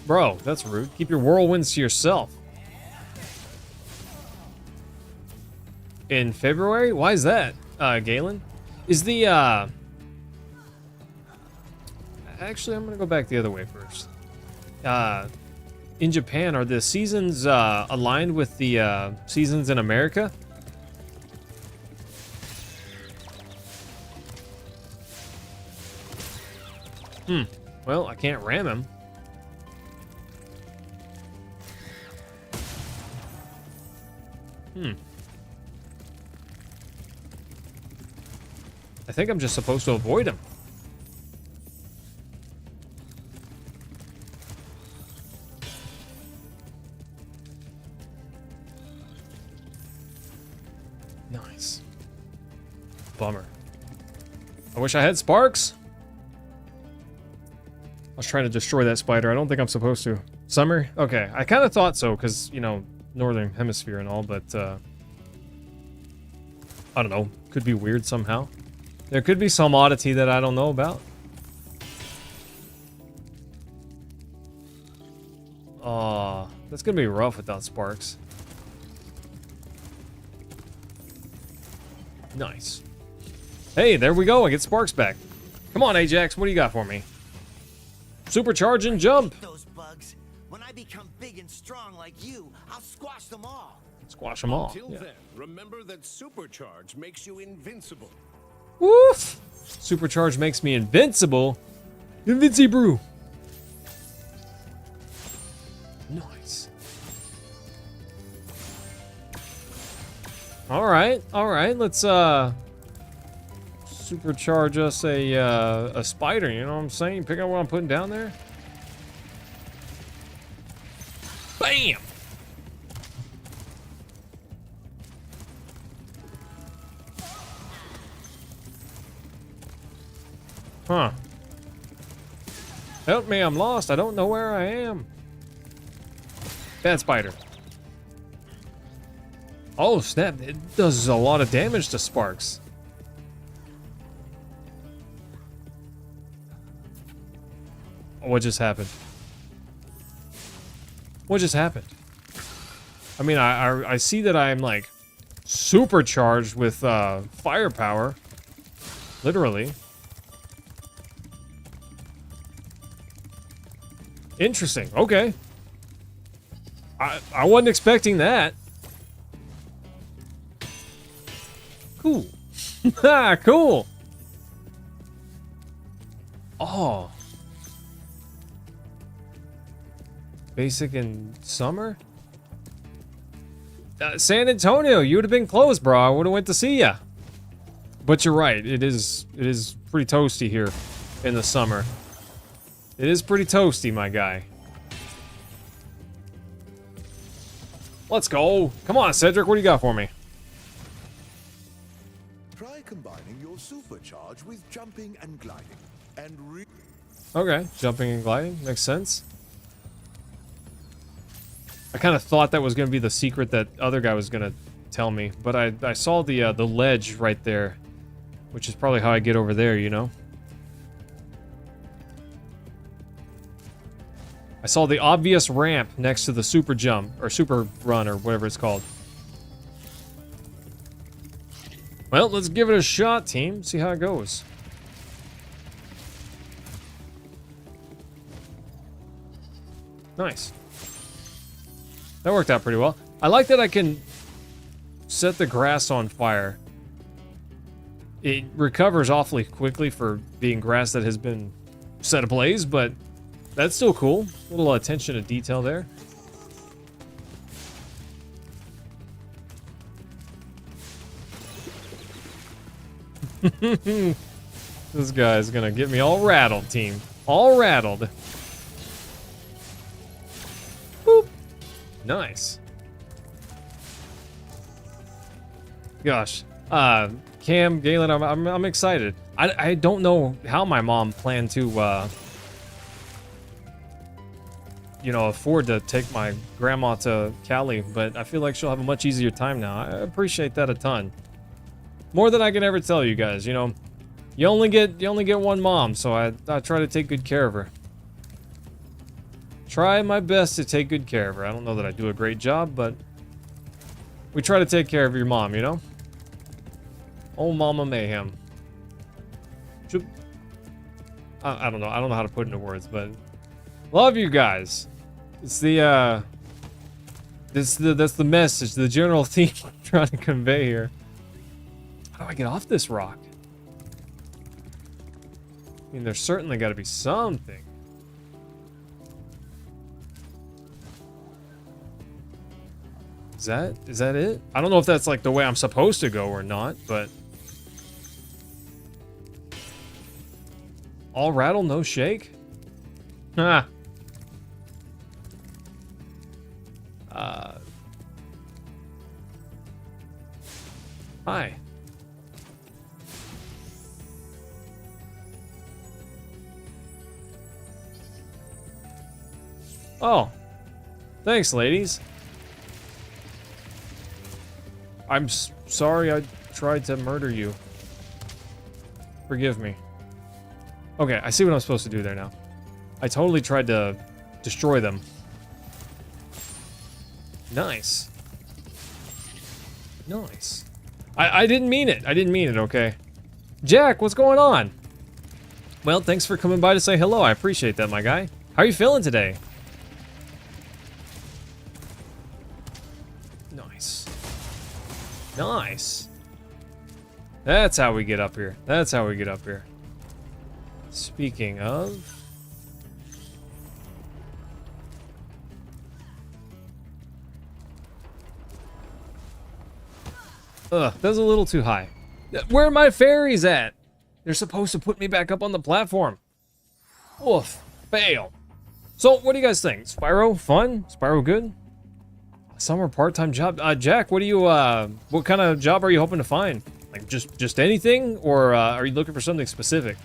Bro, that's rude. Keep your whirlwinds to yourself. In February? Why is that, Galen? Is the, Actually, I'm gonna go back the other way first. In Japan, are the seasons, aligned with the, seasons in America? Well, I can't ram him. I think I'm just supposed to avoid him. Nice. Bummer. I wish I had sparks. I was trying to destroy that spider. I don't think I'm supposed to. Summer? Okay, I kind of thought so, because, you know, Northern Hemisphere and all, but, I don't know. Could be weird somehow. There could be some oddity that I don't know about. Aw, that's gonna be rough without sparks. Nice. Hey, there we go. I get sparks back. Come on, Ajax. What do you got for me? Supercharge and jump.
Those bugs. When I become big and strong like you, I'll squash them all.
Squash them all.
Till
Yeah.
then, remember that supercharge makes you invincible.
Woof! Supercharge makes me invincible. Invincible. Nice. All right. Let's supercharge us a spider. You know what I'm saying? Pick up what I'm putting down there. Bam. Huh. Help me, I'm lost. I don't know where I am. Bad spider. Oh, snap. It does a lot of damage to sparks. What just happened? What just happened? I mean, I see that I'm like supercharged with firepower. Literally. Interesting. Okay. I wasn't expecting that. Cool. Ah, cool. Oh. Basic in summer? San Antonio, you would have been close, bro. I would have went to see ya. But you're right. It is pretty toasty here in the summer. It is pretty toasty, my guy. Let's go. Come on, Cedric. What do you got for me?
Try combining your supercharge with jumping and gliding. And
Okay, jumping and gliding. Makes sense. I kind of thought that was going to be the secret that other guy was going to tell me. But I saw the ledge right there. Which is probably how I get over there, you know? I saw the obvious ramp next to the super jump, or super run, or whatever it's called. Well, let's give it a shot, team. See how it goes. Nice. That worked out pretty well. I like that I can set the grass on fire. It recovers awfully quickly for being grass that has been set ablaze, but that's still cool. A little attention to detail there. This guy's gonna get me all rattled, team. All rattled. Boop. Nice. Gosh. Cam, Galen, I'm excited. I don't know how my mom planned to, you know, afford to take my grandma to Cali, but I feel like she'll have a much easier time now. I appreciate that a ton. More than I can ever tell you guys, you know. You only get one mom, so I try to take good care of her. Try my best to take good care of her. I don't know that I do a great job, but we try to take care of your mom, you know? Oh, Mama Mayhem. I don't know. I don't know how to put it into words, but love you guys. It's the that's the message, the general theme I'm trying to convey here. How do I get off this rock? I mean, there's certainly got to be something. Is that it? I don't know if that's like the way I'm supposed to go or not, but all rattle, no shake? Ah. Hi. Oh. Thanks, ladies. I'm sorry I tried to murder you. Forgive me. Okay, I see what I'm supposed to do there now. I totally tried to destroy them. Nice. Nice. I didn't mean it. I didn't mean it, okay? Jack, what's going on? Well, thanks for coming by to say hello. I appreciate that, my guy. How are you feeling today? Nice. Nice. That's how we get up here. That's how we get up here. Speaking of... Ugh, that's a little too high. Where are my fairies at? They're supposed to put me back up on the platform. Oof. Fail. So, what do you guys think? Spyro, fun? Spyro good? Summer part-time job? Jack, what do you, what kind of job are you hoping to find? Like, just anything? Or, are you looking for something specific?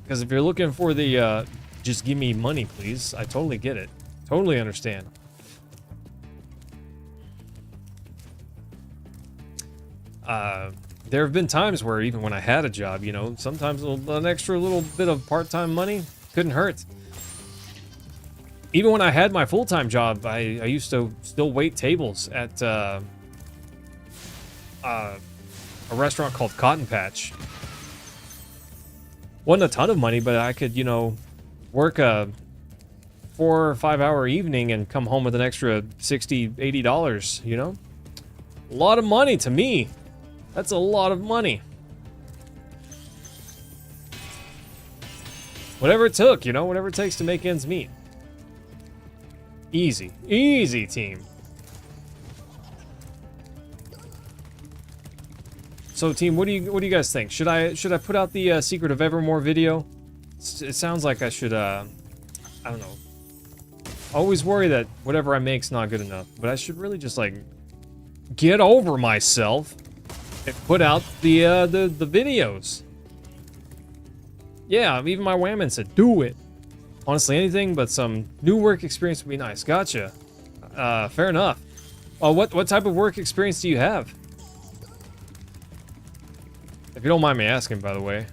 Because if you're looking for the, just give me money, please, I totally get it. Totally understand. There have been times where even when I had a job, you know, sometimes an extra little bit of part-time money couldn't hurt. Even when I had my full-time job, I used to still wait tables at a restaurant called Cotton Patch. Wasn't a ton of money, but I could, you know, work a 4 or 5 hour evening and come home with an extra $60, $80, you know? A lot of money to me. That's a lot of money. Whatever it took, you know, whatever it takes to make ends meet. Easy. Easy, team. So, team, what do you guys think? Should I put out the Secret of Evermore video? It sounds like I should, I don't know. I always worry that whatever I make's not good enough, but I should really just, like, get over myself and put out the videos. Yeah, even my whammon said, do it. Honestly, anything but some new work experience would be nice. Gotcha. Fair enough. What type of work experience do you have? If you don't mind me asking, by the way.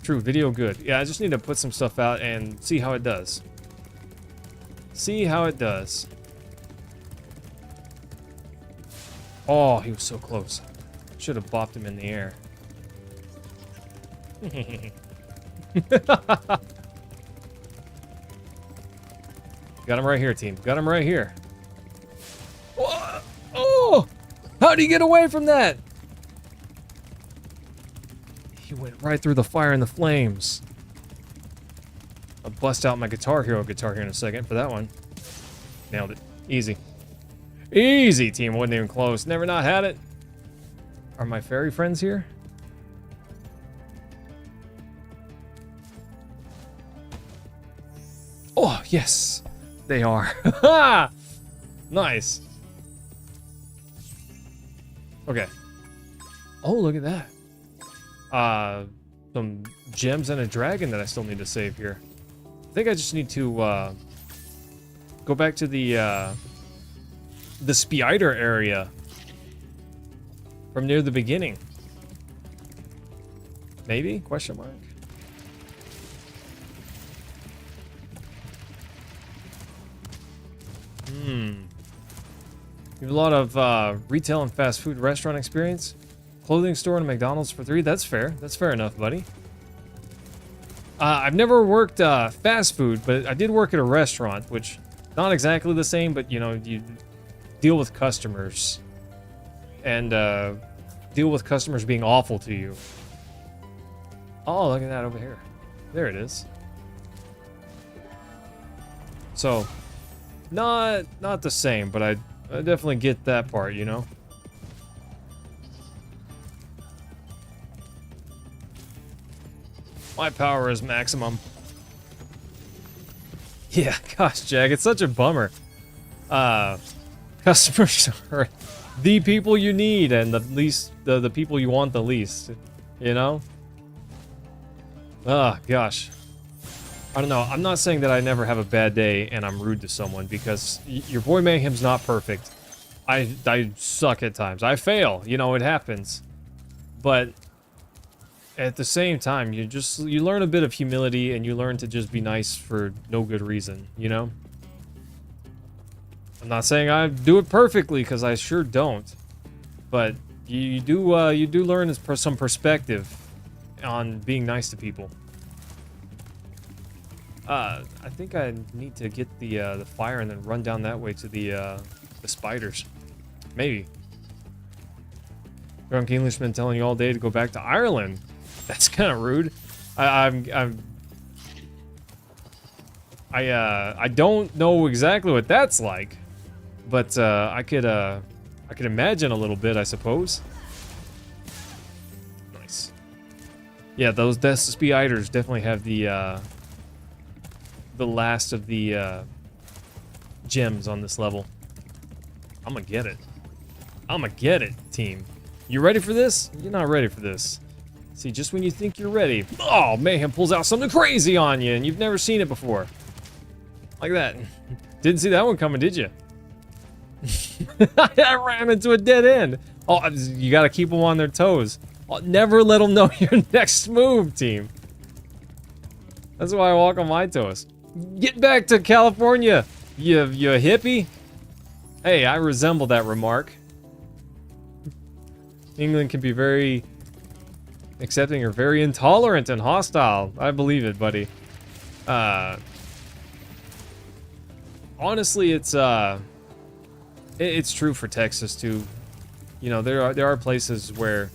True, video good. Yeah, I just need to put some stuff out and see how it does. See how it does. Oh, he was so close. Should have bopped him in the air. Got him right here, team. Got him right here. Oh! Oh! How do you get away from that? He went right through the fire and the flames. I'll bust out my Guitar Hero guitar here in a second for that one. Nailed it. Easy. Easy, team. Wasn't even close. Never not had it. Are my fairy friends here? Oh, yes. They are. Nice. Okay. Oh, look at that. Some gems and a dragon that I still need to save here. I think I just need to, go back to the Spyro area from near the beginning. Maybe? Question mark. You have a lot of retail and fast food restaurant experience. Clothing store and McDonald's for 3. That's fair. That's fair enough, buddy. I've never worked fast food, but I did work at a restaurant, which not exactly the same, but you know, you deal with customers and deal with customers being awful to you. Oh, look at that over here. There it is. So, not the same, but I definitely get that part, you know. My power is maximum. Yeah, gosh, Jack, it's such a bummer. Customers are the people you need and the people you want the least, you know? Ah, gosh. I don't know. I'm not saying that I never have a bad day and I'm rude to someone, because your boy Mayhem's not perfect. I suck at times. I fail, you know, it happens. But at the same time, you learn a bit of humility and you learn to just be nice for no good reason, you know? I'm not saying I do it perfectly, because I sure don't. But you do learn some perspective on being nice to people. I think I need to get the fire and then run down that way to the spiders. Maybe. Drunk Englishman telling you all day to go back to Ireland. That's kind of rude. I don't know exactly what that's like, but I could imagine a little bit, I suppose. Nice. Yeah, those spiders definitely have the last of the gems on this level. I'm gonna get it. I'm gonna get it, team. You ready for this? You're not ready for this. See, just when you think you're ready, oh, Mayhem pulls out something crazy on you, and you've never seen it before. Like that. Didn't see that one coming, did you? I ran into a dead end. Oh, you gotta keep them on their toes. Oh, never let them know your next move, team. That's why I walk on my toes. Get back to California, you hippie. Hey, I resemble that remark. England can be very accepting or very intolerant and hostile. I believe it, buddy. Honestly, it's true for Texas too. You know, there are places where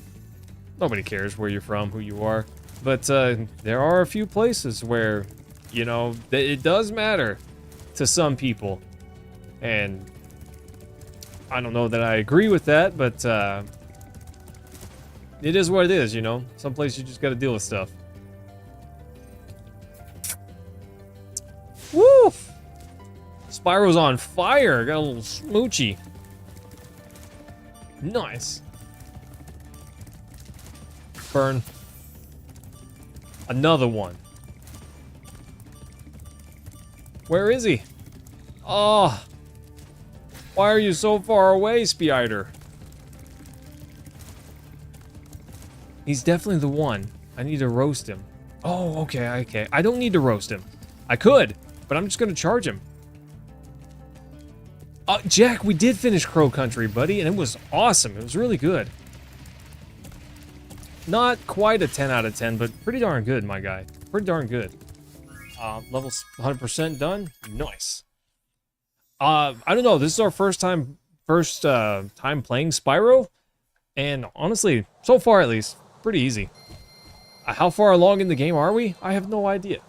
nobody cares where you're from, who you are, but there are a few places where, you know, it does matter to some people, and I don't know that I agree with that, but it is what it is, you know. Some places you just got to deal with stuff. Woo! Spyro's on fire. Got a little smoochy. Nice. Burn. Another one. Where is he? Oh. Why are you so far away, Spyro? He's definitely the one. I need to roast him. Oh, okay. I don't need to roast him. I could, but I'm just gonna charge him. Jack, we did finish Crow Country, buddy, and it was awesome. It was really good. Not quite a 10 out of 10, but pretty darn good, my guy. Pretty darn good. Levels 100% done. Nice. I don't know. This is our first time playing Spyro, and honestly, so far at least, pretty easy. How far along in the game are we? I have no idea.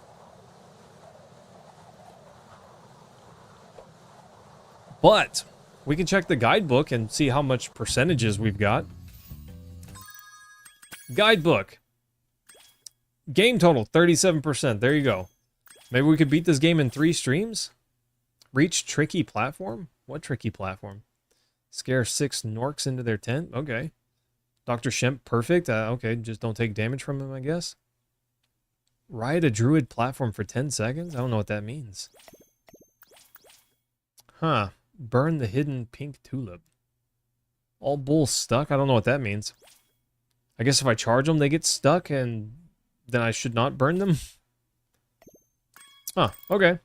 But we can check the guidebook and see how much percentages we've got. Guidebook. Game total, 37%. There you go. Maybe we could beat this game in 3 streams? Reach tricky platform? What tricky platform? Scare 6 Norks into their tent? Okay. Dr. Shemp, perfect. Okay, just don't take damage from him, I guess. Ride a druid platform for 10 seconds? I don't know what that means. Huh. Burn the hidden pink tulip. All bulls stuck? I don't know what that means. I guess if I charge them, they get stuck, and then I should not burn them? Huh, okay.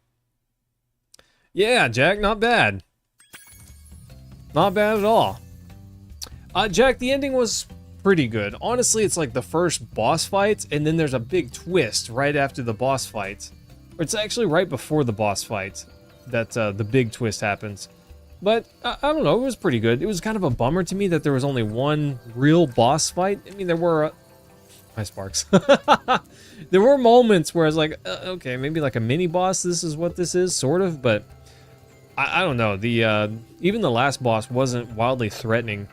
Yeah, Jack, not bad. Not bad at all. Jack, the ending was pretty good. Honestly, it's like the first boss fight, and then there's a big twist right after the boss fight. Or it's actually right before the boss fight that the big twist happens. But, I don't know, it was pretty good. It was kind of a bummer to me that there was only one real boss fight. I mean, there were... Hi, Sparks. There were moments where I was like, okay, maybe like a mini-boss, this is what this is, sort of, but... I don't know, even the last boss wasn't wildly threatening.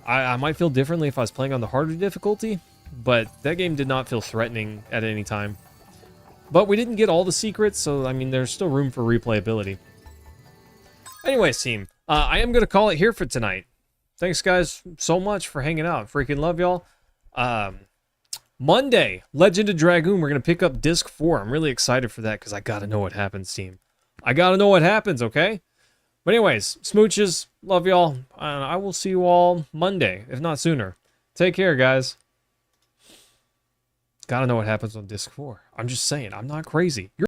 I might feel differently if I was playing on the harder difficulty, but that game did not feel threatening at any time. But we didn't get all the secrets, so, I mean, there's still room for replayability. Anyways, team, I am going to call it here for tonight. Thanks, guys, so much for hanging out. Freaking love y'all. Monday, Legend of Dragoon, we're going to pick up Disc 4. I'm really excited for that because I got to know what happens, team. I got to know what happens, okay? But anyways, smooches, love y'all. And I will see you all Monday, if not sooner. Take care, guys. Got to know what happens on Disc 4. I'm just saying, I'm not crazy.